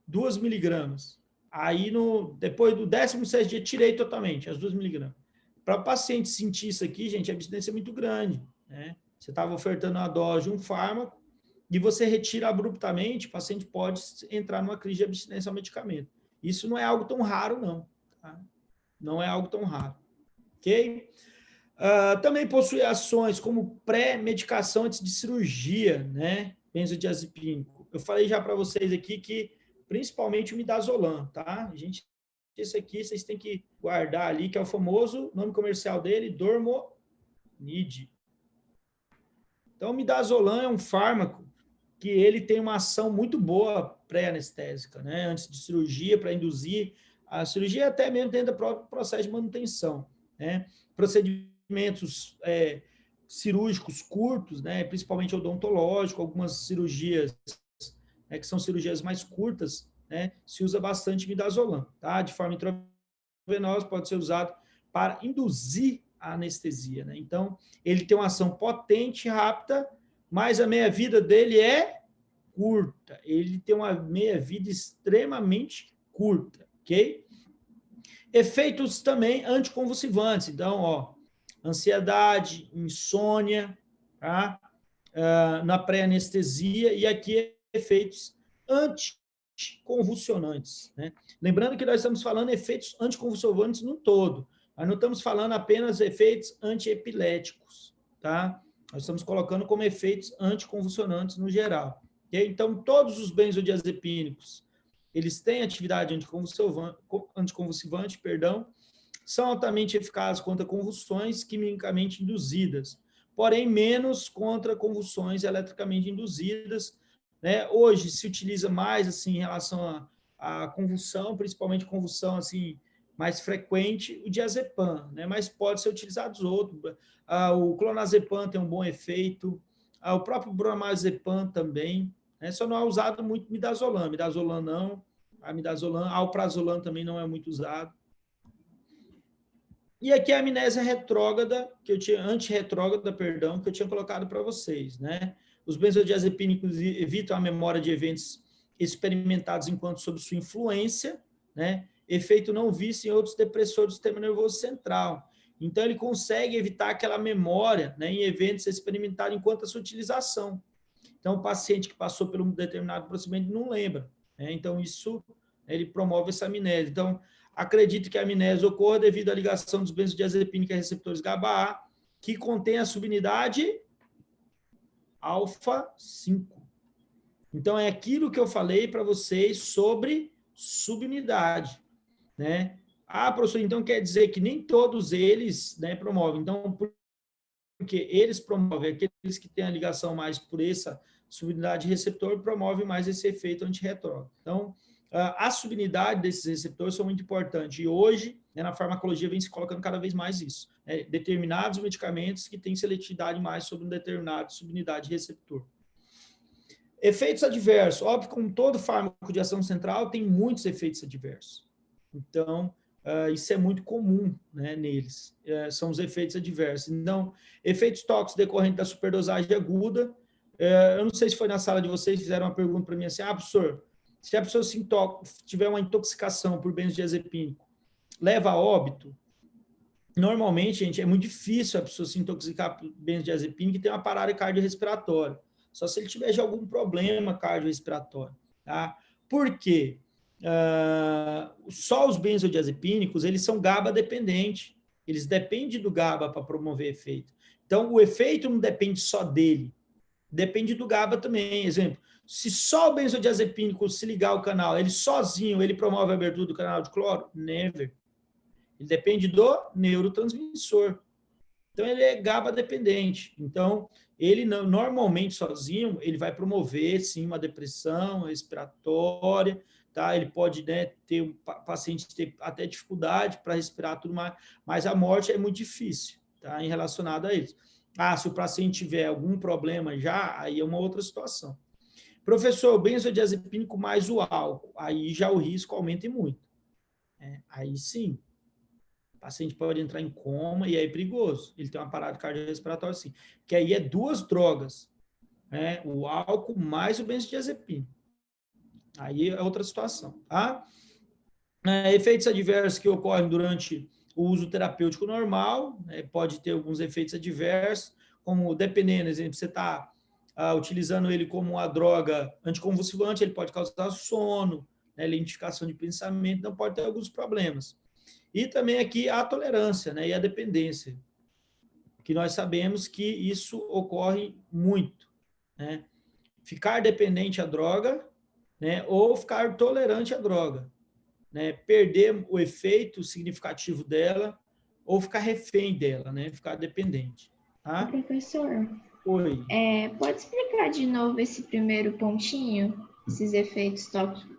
2 miligramas. Aí, depois do 16º dia, tirei totalmente as 2 miligramas. Para o paciente sentir isso aqui, gente, a abstinência é muito grande, né? Você estava ofertando uma dose de um fármaco, e você retira abruptamente, o paciente pode entrar numa crise de abstinência ao medicamento. Isso não é algo tão raro, não. Tá? Não é algo tão raro. Ok? Também possui ações como pré-medicação antes de cirurgia, né? Benzodiazepínico. Eu falei já para vocês aqui que, principalmente o midazolam, tá? Esse aqui vocês têm que guardar ali, que é o famoso nome comercial dele, NID. Então, o midazolam é um fármaco que ele tem uma ação muito boa pré-anestésica, né? Antes de cirurgia, para induzir a cirurgia, até mesmo dentro do próprio processo de manutenção, né? Procedimentos cirúrgicos curtos, né? Principalmente odontológico, algumas cirurgias, né? Que são cirurgias mais curtas, né? Se usa bastante midazolam, tá? De forma intravenosa, pode ser usado para induzir a anestesia, né? Então, ele tem uma ação potente, rápida, mas a meia-vida dele é curta. Ele tem uma meia-vida extremamente curta, ok? Efeitos também anticonvulsivantes. Então, ó, ansiedade, insônia, tá? Na pré-anestesia, e aqui efeitos anticonvulsionantes, né? Lembrando que nós estamos falando efeitos anticonvulsivantes no todo. Nós não estamos falando apenas efeitos antiepiléticos, tá? Nós estamos colocando como efeitos anticonvulsionantes no geral. Okay? Então, todos os benzodiazepínicos, eles têm atividade anticonvulsivante, são altamente eficazes contra convulsões quimicamente induzidas, porém menos contra convulsões eletricamente induzidas, né? Hoje se utiliza mais assim em relação à convulsão, principalmente convulsão assim mais frequente, o diazepam, né? Mas pode ser utilizado os outros. O clonazepam tem um bom efeito, o próprio bromazepam também, né? Só não é usado muito midazolam não, alprazolam também não é muito usado. E aqui a amnésia retrógrada, antirretrógrada, perdão, que eu tinha colocado para vocês, né? Os benzodiazepínicos evitam a memória de eventos experimentados enquanto sob sua influência, né? Efeito não visto em outros depressores do sistema nervoso central. Então, ele consegue evitar aquela memória, né, em eventos experimentados enquanto a sua utilização. Então, o paciente que passou por um determinado procedimento não lembra, né? Então, isso, ele promove essa amnésia. Então, acredito que a amnésia ocorra devido à ligação dos benzodiazepínicos a receptores GABA-A, que contém a subunidade alfa-5. Então, é aquilo que eu falei para vocês sobre subunidade, né? Professor, então quer dizer que nem todos eles, né, promovem. Então, porque eles promovem, aqueles que têm a ligação mais por essa subunidade receptor, promovem mais esse efeito antirretrógrado. Então, a subunidade desses receptores são muito importantes. E hoje, né, na farmacologia, vem se colocando cada vez mais isso. Né? Determinados medicamentos que têm seletividade mais sobre um determinado subunidade receptor. Efeitos adversos. Óbvio que, como todo fármaco de ação central, tem muitos efeitos adversos. Então, isso é muito comum, né, neles. São os efeitos adversos. Então, efeitos tóxicos decorrentes da superdosagem aguda. Eu não sei se foi na sala de vocês, fizeram uma pergunta para mim assim, professor, se a pessoa tiver uma intoxicação por benzodiazepínico, leva a óbito? Normalmente, gente, é muito difícil a pessoa se intoxicar por benzodiazepínico e ter uma parada cardiorrespiratória. Só se ele tiver já algum problema cardiorrespiratório. Tá? Por quê? Só os benzodiazepínicos, eles são GABA dependentes. Eles dependem do GABA para promover efeito. Então, o efeito não depende só dele. Depende do GABA também. Exemplo, se só o benzodiazepínico se ligar ao canal, ele sozinho, ele promove a abertura do canal de cloro? Never. Ele depende do neurotransmissor. Então, ele é GABA dependente. Então, ele normalmente sozinho, ele vai promover, sim, uma depressão respiratória, tá? Ele pode, né, ter um paciente ter até dificuldade para respirar tudo mais, mas a morte é muito difícil, tá? Em relacionado a isso. Se o paciente tiver algum problema já, aí é uma outra situação. Professor, o benzodiazepínico mais o álcool, aí já o risco aumenta muito. Aí sim, o paciente pode entrar em coma e é perigoso. Ele tem uma parada cardiorrespiratória, sim. Que aí é duas drogas, né? O álcool mais o benzodiazepínico. Aí é outra situação, tá? Efeitos adversos que ocorrem durante o uso terapêutico normal, né? Pode ter alguns efeitos adversos, como dependendo, exemplo, você está utilizando ele como uma droga anticonvulsivante, ele pode causar sono, né? Lentificação de pensamento, então pode ter alguns problemas. E também aqui a tolerância, né? E a dependência, que nós sabemos que isso ocorre muito, né? Ficar dependente à droga, né? Ou ficar tolerante à droga, né? Perder o efeito significativo dela ou ficar refém dela, né? Ficar dependente. Tá? Professor, Oi. pode explicar de novo esse primeiro pontinho, esses efeitos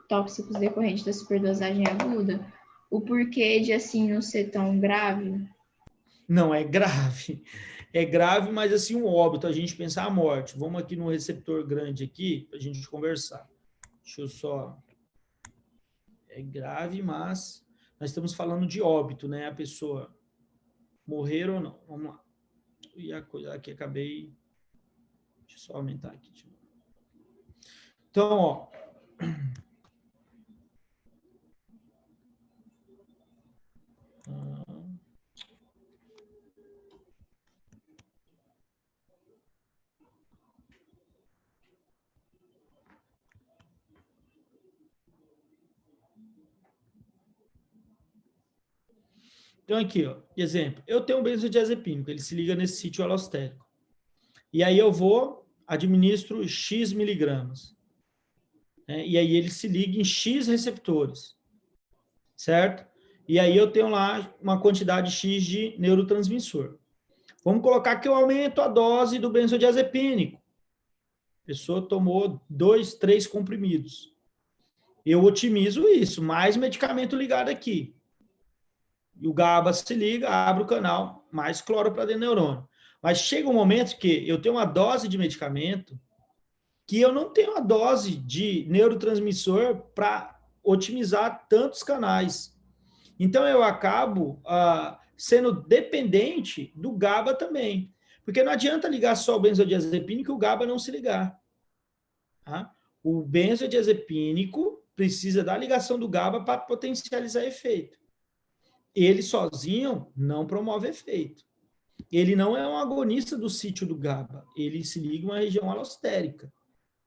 tóxicos decorrentes da superdosagem aguda? O porquê de assim não ser tão grave? Não, é grave. É grave, mas assim, um óbito, a gente pensar a morte. Vamos aqui no receptor grande aqui, para a gente conversar. Deixa eu só... É grave, mas nós estamos falando de óbito, né? A pessoa morrer ou não. Vamos lá. E a coisa aqui, acabei... Deixa eu só aumentar aqui. Então, ó... Então, aqui, ó, exemplo. Eu tenho um benzodiazepínico, ele se liga nesse sítio alostérico. E aí eu vou, administro X miligramas. Né? E aí ele se liga em X receptores. Certo? E aí eu tenho lá uma quantidade X de neurotransmissor. Vamos colocar que eu aumento a dose do benzodiazepínico. A pessoa tomou 2, 3 comprimidos. Eu otimizo isso, mais medicamento ligado aqui. E o GABA se liga, abre o canal, mais cloro para dentro do neurônio. Mas chega um momento que eu tenho uma dose de medicamento que eu não tenho a dose de neurotransmissor para otimizar tantos canais. Então, eu acabo sendo dependente do GABA também. Porque não adianta ligar só o benzodiazepínico e o GABA não se ligar. Tá? O benzodiazepínico precisa da ligação do GABA para potencializar efeito. Ele sozinho não promove efeito. Ele não é um agonista do sítio do GABA. Ele se liga em uma região alostérica.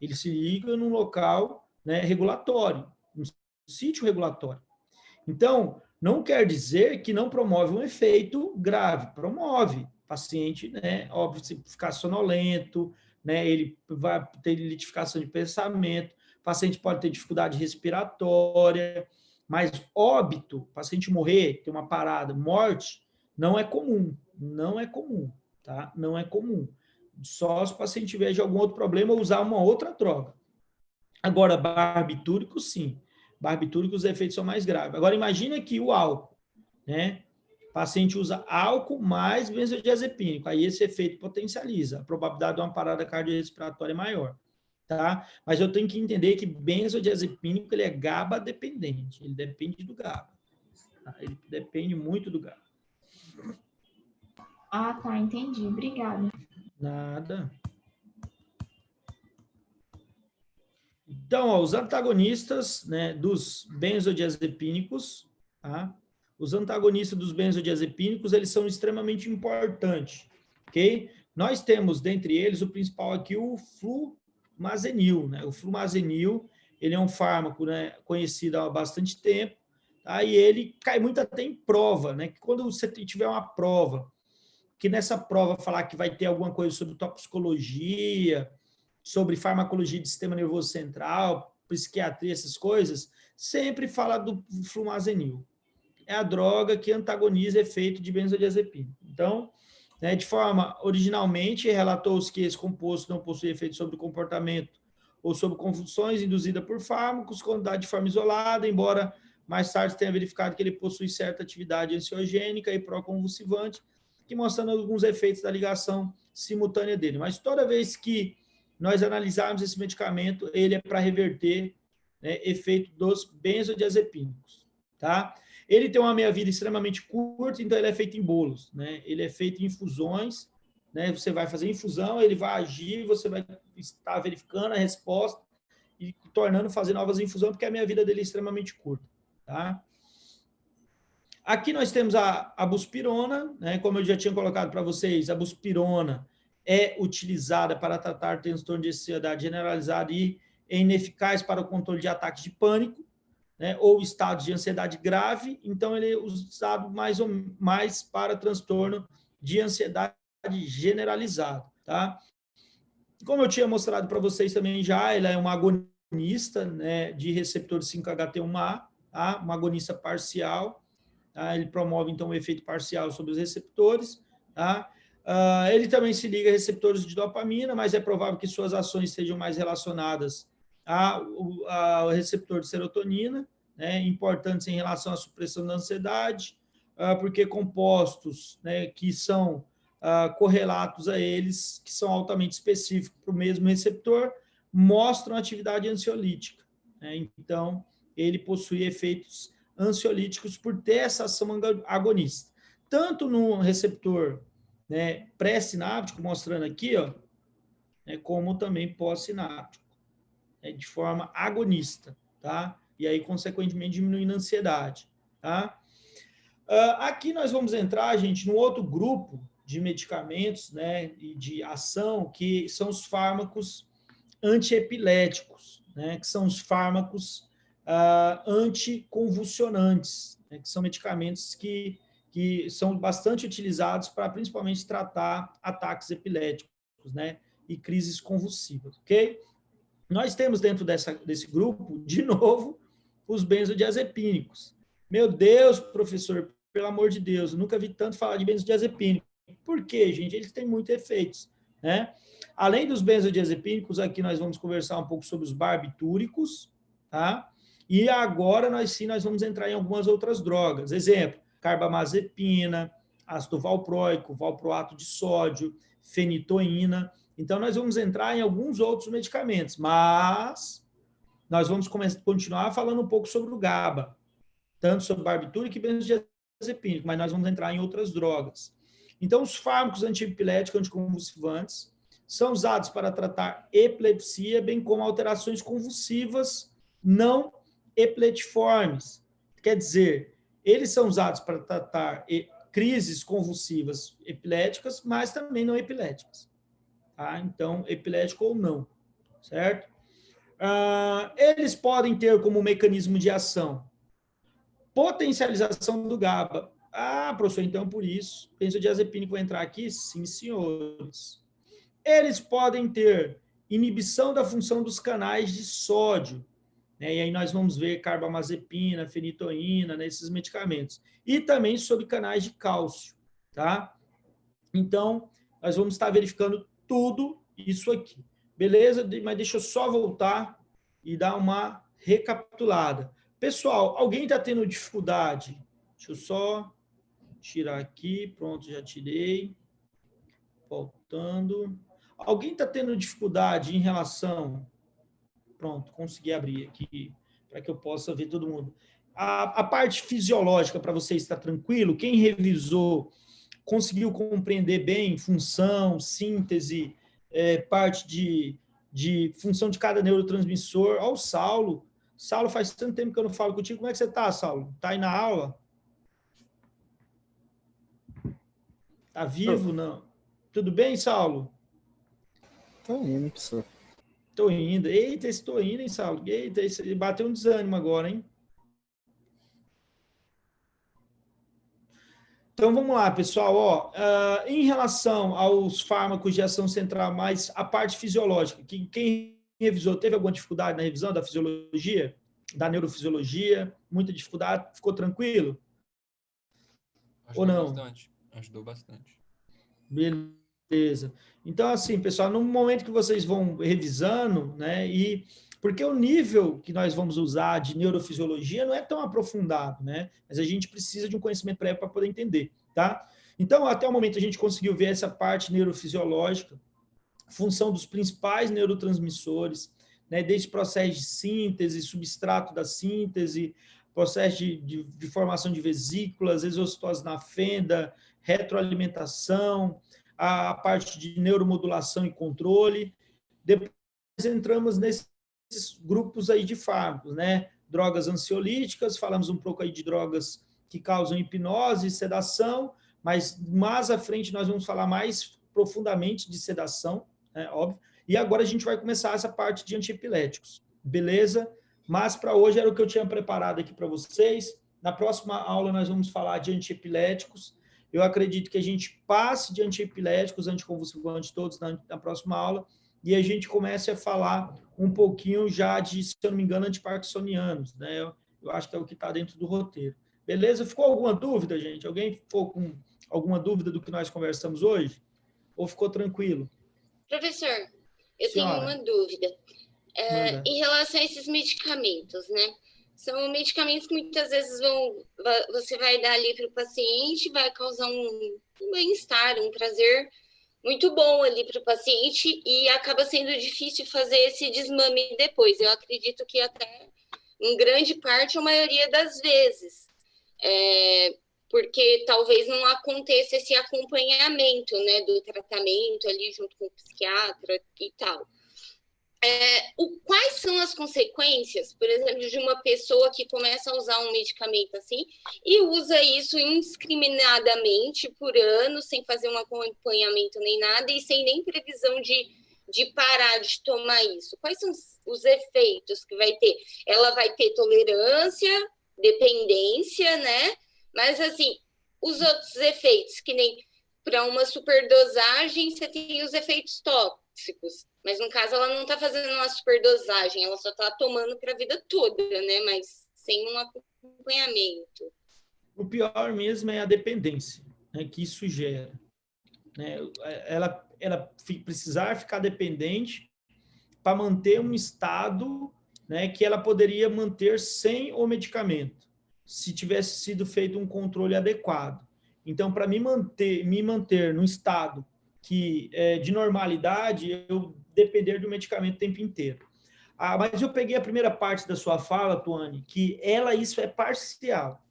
Ele se liga num local, né, regulatório, um sítio regulatório. Então, não quer dizer que não promove um efeito grave. Promove. O paciente, né, óbvio, se ficar sonolento, né, ele vai ter litificação de pensamento, o paciente pode ter dificuldade respiratória, mas óbito, o paciente morrer, ter uma parada, morte, não é comum. Não é comum, tá? Não é comum. Só se o paciente tiver de algum outro problema ou usar uma outra droga. Agora, barbitúrico, sim. Barbitúrico, os efeitos são mais graves. Agora, imagina que o álcool, né? O paciente usa álcool mais benzodiazepínico. Aí esse efeito potencializa. A probabilidade de uma parada cardiorrespiratória é maior, tá? Mas eu tenho que entender que benzodiazepínico, ele é GABA dependente. Ele depende do GABA. Tá? Ele depende muito do GABA. Ah, tá, entendi. Obrigada. Nada. Então, ó, os antagonistas, né, dos benzodiazepínicos, tá? Os antagonistas dos benzodiazepínicos, eles são extremamente importantes, ok? Nós temos, dentre eles, o principal aqui, o flumazenil, né? O flumazenil, ele é um fármaco, né, conhecido há bastante tempo, tá? E ele cai muito até em prova, né? Que quando você tiver uma prova, que nessa prova falar que vai ter alguma coisa sobre toxicologia, sobre farmacologia do sistema nervoso central, psiquiatria, essas coisas, sempre fala do flumazenil. É a droga que antagoniza efeito de benzodiazepina. Então, né, de forma, originalmente, relatou-se que esse composto não possui efeito sobre o comportamento ou sobre convulsões induzidas por fármacos, quando dado de forma isolada, embora mais tarde tenha verificado que ele possui certa atividade ansiogênica e pró-convulsivante, que mostrando alguns efeitos da ligação simultânea dele. Mas toda vez que nós analisarmos esse medicamento, ele é para reverter, né, efeito dos benzodiazepínicos, tá? Ele tem uma meia-vida extremamente curta, então ele é feito em bolos, né? Ele é feito em infusões, né? Você vai fazer infusão, ele vai agir, você vai estar verificando a resposta e tornando fazer novas infusões, porque a meia-vida dele é extremamente curta, tá? Aqui nós temos a buspirona, né? Como eu já tinha colocado para vocês, a buspirona é utilizada para tratar transtorno de ansiedade generalizada e é ineficaz para o controle de ataques de pânico, né? Ou estados de ansiedade grave, então ele é usado mais para transtorno de ansiedade generalizado, tá? Como eu tinha mostrado para vocês também já, ela é uma agonista, né, de receptor 5-HT1A, tá? Uma agonista parcial. Tá? Ele promove, então, um efeito parcial sobre os receptores. Tá? Ele também se liga a receptores de dopamina, mas é provável que suas ações sejam mais relacionadas ao receptor de serotonina, né, importantes em relação à supressão da ansiedade, porque compostos, né, que são correlatos a eles, que são altamente específicos para o mesmo receptor, mostram atividade ansiolítica, né? Então, ele possui efeitos ansiolíticos por ter essa ação agonista. Tanto no receptor, né, pré-sináptico, mostrando aqui, ó, né, como também pós-sináptico, né, de forma agonista, tá? E aí, consequentemente, diminuindo a ansiedade, tá? Aqui nós vamos entrar, gente, num outro grupo de medicamentos, né, e de ação, que são os fármacos antiepiléticos, né, que são os fármacos anticonvulsionantes, né, que são medicamentos que são bastante utilizados para, principalmente, tratar ataques epiléticos, né, e crises convulsivas, ok? Nós temos dentro desse grupo, de novo, os benzodiazepínicos. Meu Deus, professor, pelo amor de Deus, eu nunca vi tanto falar de benzodiazepínico. Por quê, gente? Eles têm muitos efeitos, né? Além dos benzodiazepínicos, aqui nós vamos conversar um pouco sobre os barbitúricos, tá? E agora nós vamos entrar em algumas outras drogas. Exemplo, carbamazepina, ácido valproico, valproato de sódio, fenitoína. Então, nós vamos entrar em alguns outros medicamentos, mas nós vamos continuar falando um pouco sobre o GABA, tanto sobre barbitúrico e benzodiazepínico, mas nós vamos entrar em outras drogas. Então, os fármacos antiepiléticos, anticonvulsivantes, são usados para tratar epilepsia, bem como alterações convulsivas não epileptiformes. Quer dizer, eles são usados para tratar crises convulsivas epiléticas, mas também não epiléticas. Tá? Então, epilético ou não, certo? Eles podem ter como mecanismo de ação potencialização do GABA. Professor, então por isso, benzodiazepínico vai entrar aqui? Sim, senhores. Eles podem ter inibição da função dos canais de sódio, né? E aí nós vamos ver carbamazepina, fenitoína, né, esses medicamentos. E também sobre canais de cálcio, tá? Então, nós vamos estar verificando tudo isso aqui. Beleza? Mas deixa eu só voltar e dar uma recapitulada. Pessoal, alguém está tendo dificuldade? Deixa eu só tirar aqui. Pronto, já tirei. Voltando. Alguém está tendo dificuldade em relação... Pronto, consegui abrir aqui para que eu possa ver todo mundo. A parte fisiológica, para você estar tranquilo, quem revisou conseguiu compreender bem função, síntese, parte de função de cada neurotransmissor. Olha o Saulo. Saulo, faz tanto tempo que eu não falo contigo. Como é que você está, Saulo? Está aí na aula? Está vivo? Não. Tudo bem, Saulo? Estou indo, professor. Estou indo. Eita, estou indo, hein, Saulo? Eita, bateu um desânimo agora, hein? Então, vamos lá, pessoal. Em relação aos fármacos de ação central, mais a parte fisiológica, quem revisou, teve alguma dificuldade na revisão da fisiologia, da neurofisiologia? Muita dificuldade? Ficou tranquilo? Ajudou ou não? Bastante. Ajudou bastante. Beleza. Então, assim, pessoal, no momento que vocês vão revisando, né, porque o nível que nós vamos usar de neurofisiologia não é tão aprofundado, né, mas a gente precisa de um conhecimento prévio para poder entender, tá? Então, até o momento a gente conseguiu ver essa parte neurofisiológica, função dos principais neurotransmissores, né, desde processo de síntese, substrato da síntese, processo de formação de vesículas, exocitose na fenda, retroalimentação, a parte de neuromodulação e controle. Depois entramos nesses grupos aí de fármacos, né? Drogas ansiolíticas, falamos um pouco aí de drogas que causam hipnose e sedação, mas mais à frente nós vamos falar mais profundamente de sedação, né? Óbvio. E agora a gente vai começar essa parte de antiepiléticos, beleza? Mas para hoje era o que eu tinha preparado aqui para vocês. Na próxima aula nós vamos falar de antiepiléticos. Eu acredito que a gente passe de antiepiléticos, anticonvulsivantes todos na próxima aula, e a gente comece a falar um pouquinho já de, se eu não me engano, antiparkinsonianos, né? Eu acho que é o que está dentro do roteiro. Beleza? Ficou alguma dúvida, gente? Alguém ficou com alguma dúvida do que nós conversamos hoje? Ou ficou tranquilo? Professor, eu tenho Senhora, uma dúvida. manda. Em relação a esses medicamentos, né? São medicamentos que muitas vezes você vai dar ali para o paciente, vai causar um bem-estar, um prazer muito bom ali para o paciente e acaba sendo difícil fazer esse desmame depois. Eu acredito que até em grande parte, a maioria das vezes. Porque talvez não aconteça esse acompanhamento, né, do tratamento ali junto com o psiquiatra e tal. Quais são as consequências, por exemplo, de uma pessoa que começa a usar um medicamento assim e usa isso indiscriminadamente por anos, sem fazer um acompanhamento nem nada e sem nem previsão de parar de tomar isso? Quais são os efeitos que vai ter? Ela vai ter tolerância, dependência, né? Mas, assim, os outros efeitos, que nem para uma superdosagem, você tem os efeitos tóxicos. Mas, no caso, ela não está fazendo uma superdosagem, ela só está tomando para a vida toda, né? Mas sem um acompanhamento. O pior mesmo é a dependência, né, que isso gera. Né? Ela precisar ficar dependente para manter um estado, né, que ela poderia manter sem o medicamento, se tivesse sido feito um controle adequado. Então, para me manter num estado de normalidade, eu depender do medicamento o tempo inteiro. Mas eu peguei a primeira parte da sua fala, Tuane, que isso é parcial.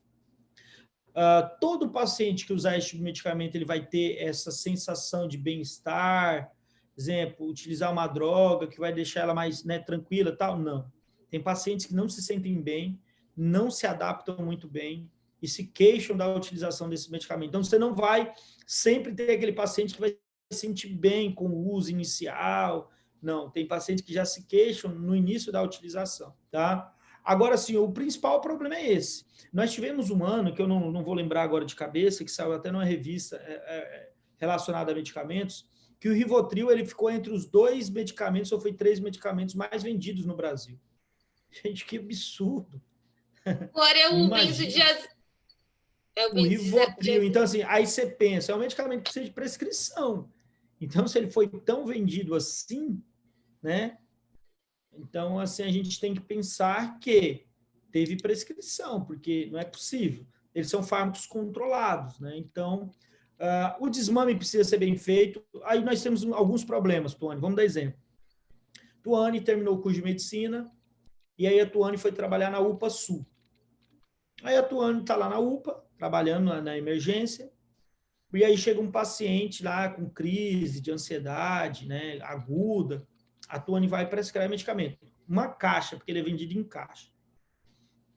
Todo paciente que usar esse tipo de medicamento, ele vai ter essa sensação de bem-estar, exemplo, utilizar uma droga que vai deixar ela mais, né, tranquila, tal? Não. Tem pacientes que não se sentem bem, não se adaptam muito bem e se queixam da utilização desse medicamento. Então, você não vai sempre ter aquele paciente que vai se sentir bem com o uso inicial. Não, tem pacientes que já se queixam no início da utilização, tá? Agora, sim, o principal problema é esse. Nós tivemos um ano, que eu não vou lembrar agora de cabeça, que saiu até numa revista relacionada a medicamentos, que o Rivotril ele ficou entre os 2 medicamentos, ou foi 3 medicamentos mais vendidos no Brasil. Gente, que absurdo. Agora é o benzodiazepínico. O Rivotril. Então, assim, aí você pensa, é um medicamento que precisa de prescrição. Então, se ele foi tão vendido assim, né? Então, assim, a gente tem que pensar que teve prescrição, porque não é possível. Eles são fármacos controlados, né? Então, o desmame precisa ser bem feito. Aí nós temos alguns problemas, Tuane. Vamos dar exemplo. Tuane terminou o curso de medicina e aí a Tuane foi trabalhar na UPA Sul. Aí a Tuane está lá na UPA, trabalhando na emergência, e aí chega um paciente lá com crise de ansiedade, né, aguda. A Tuane vai prescrever medicamento. Uma caixa, porque ele é vendido em caixa.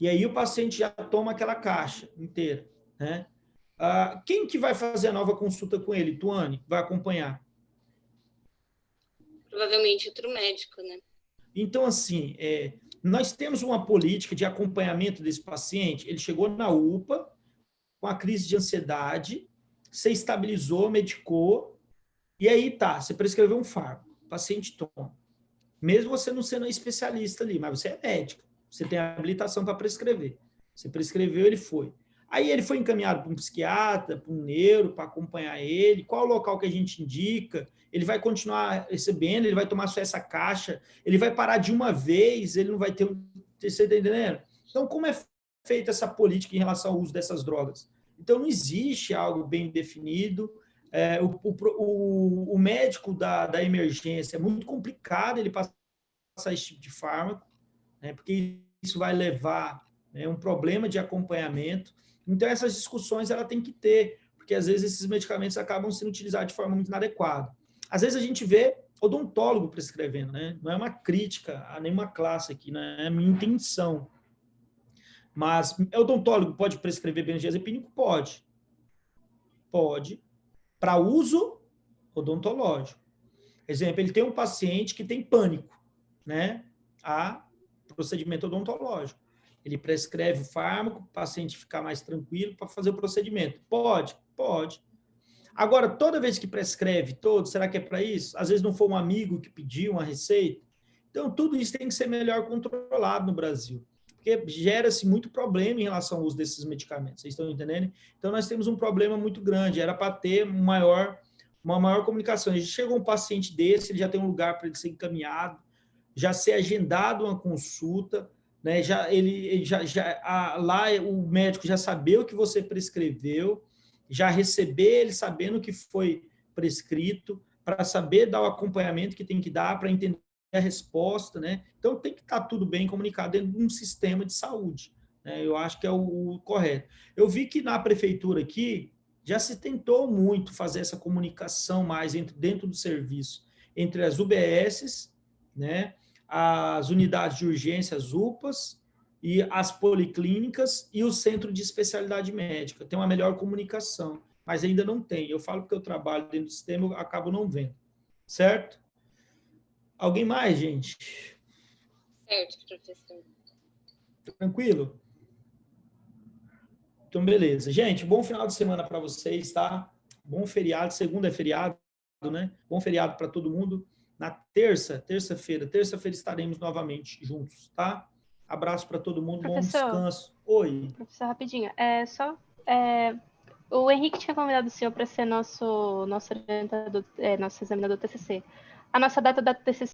E aí o paciente já toma aquela caixa inteira, né? Quem que vai fazer a nova consulta com ele? Tuane, vai acompanhar? Provavelmente outro médico, né? Então, assim, nós temos uma política de acompanhamento desse paciente. Ele chegou na UPA com a crise de ansiedade, você estabilizou, medicou, e aí tá, você prescreveu um fármaco, o paciente toma. Mesmo você não sendo especialista ali, mas você é médico, você tem a habilitação para prescrever. Você prescreveu, ele foi. Aí ele foi encaminhado para um psiquiatra, para um neuro, para acompanhar ele. Qual o local que a gente indica? Ele vai continuar recebendo, ele vai tomar só essa caixa, ele vai parar de uma vez, ele não vai ter Você está entendendo? Então, como é feita essa política em relação ao uso dessas drogas? Então, não existe algo bem definido. O médico da emergência é muito complicado ele passar esse tipo de fármaco, né, porque isso vai levar um problema de acompanhamento. Então, essas discussões ela tem que ter, porque às vezes esses medicamentos acabam sendo utilizados de forma muito inadequada. Às vezes a gente vê odontólogo prescrevendo, né? Não é uma crítica a nenhuma classe aqui, não é a minha intenção. Mas odontólogo pode prescrever benzodiazepínico? Pode. Pode. Para uso odontológico. Exemplo, ele tem um paciente que tem pânico, né? A procedimento odontológico. Ele prescreve o fármaco, o paciente ficar mais tranquilo para fazer o procedimento. Pode? Pode. Agora, toda vez que prescreve será que é para isso? Às vezes não foi um amigo que pediu uma receita. Então, tudo isso tem que ser melhor controlado no Brasil, porque gera-se muito problema em relação ao uso desses medicamentos. Vocês estão entendendo? Então, nós temos um problema muito grande. Era para ter um maior uma maior comunicação. A gente chegou um paciente desse, ele já tem um lugar para ele ser encaminhado, já ser agendado uma consulta, né? Lá o médico já saber o que você prescreveu, já receber ele sabendo o que foi prescrito, para saber dar o acompanhamento que tem que dar, para entender a resposta, né? Então tem que estar tudo bem comunicado dentro de um sistema de saúde, né? Eu acho que é o correto. Eu vi que na prefeitura aqui já se tentou muito fazer essa comunicação mais dentro do serviço, entre as UBSs, né? As unidades de urgência, as UPAs, e as policlínicas e o centro de especialidade médica. Tem uma melhor comunicação, mas ainda não tem. Eu falo porque eu trabalho dentro do sistema, eu acabo não vendo. Certo? Alguém mais, gente? Certo, professor. Tranquilo? Então, beleza. Gente, bom final de semana para vocês, tá? Bom feriado. Segunda é feriado, né? Bom feriado para todo mundo. Na terça-feira estaremos novamente juntos, tá? Abraço para todo mundo, Professor, bom descanso. Oi. Professor, rapidinho. O Henrique tinha convidado o senhor para ser nosso orientador, nosso examinador TCC. A nossa data da TCC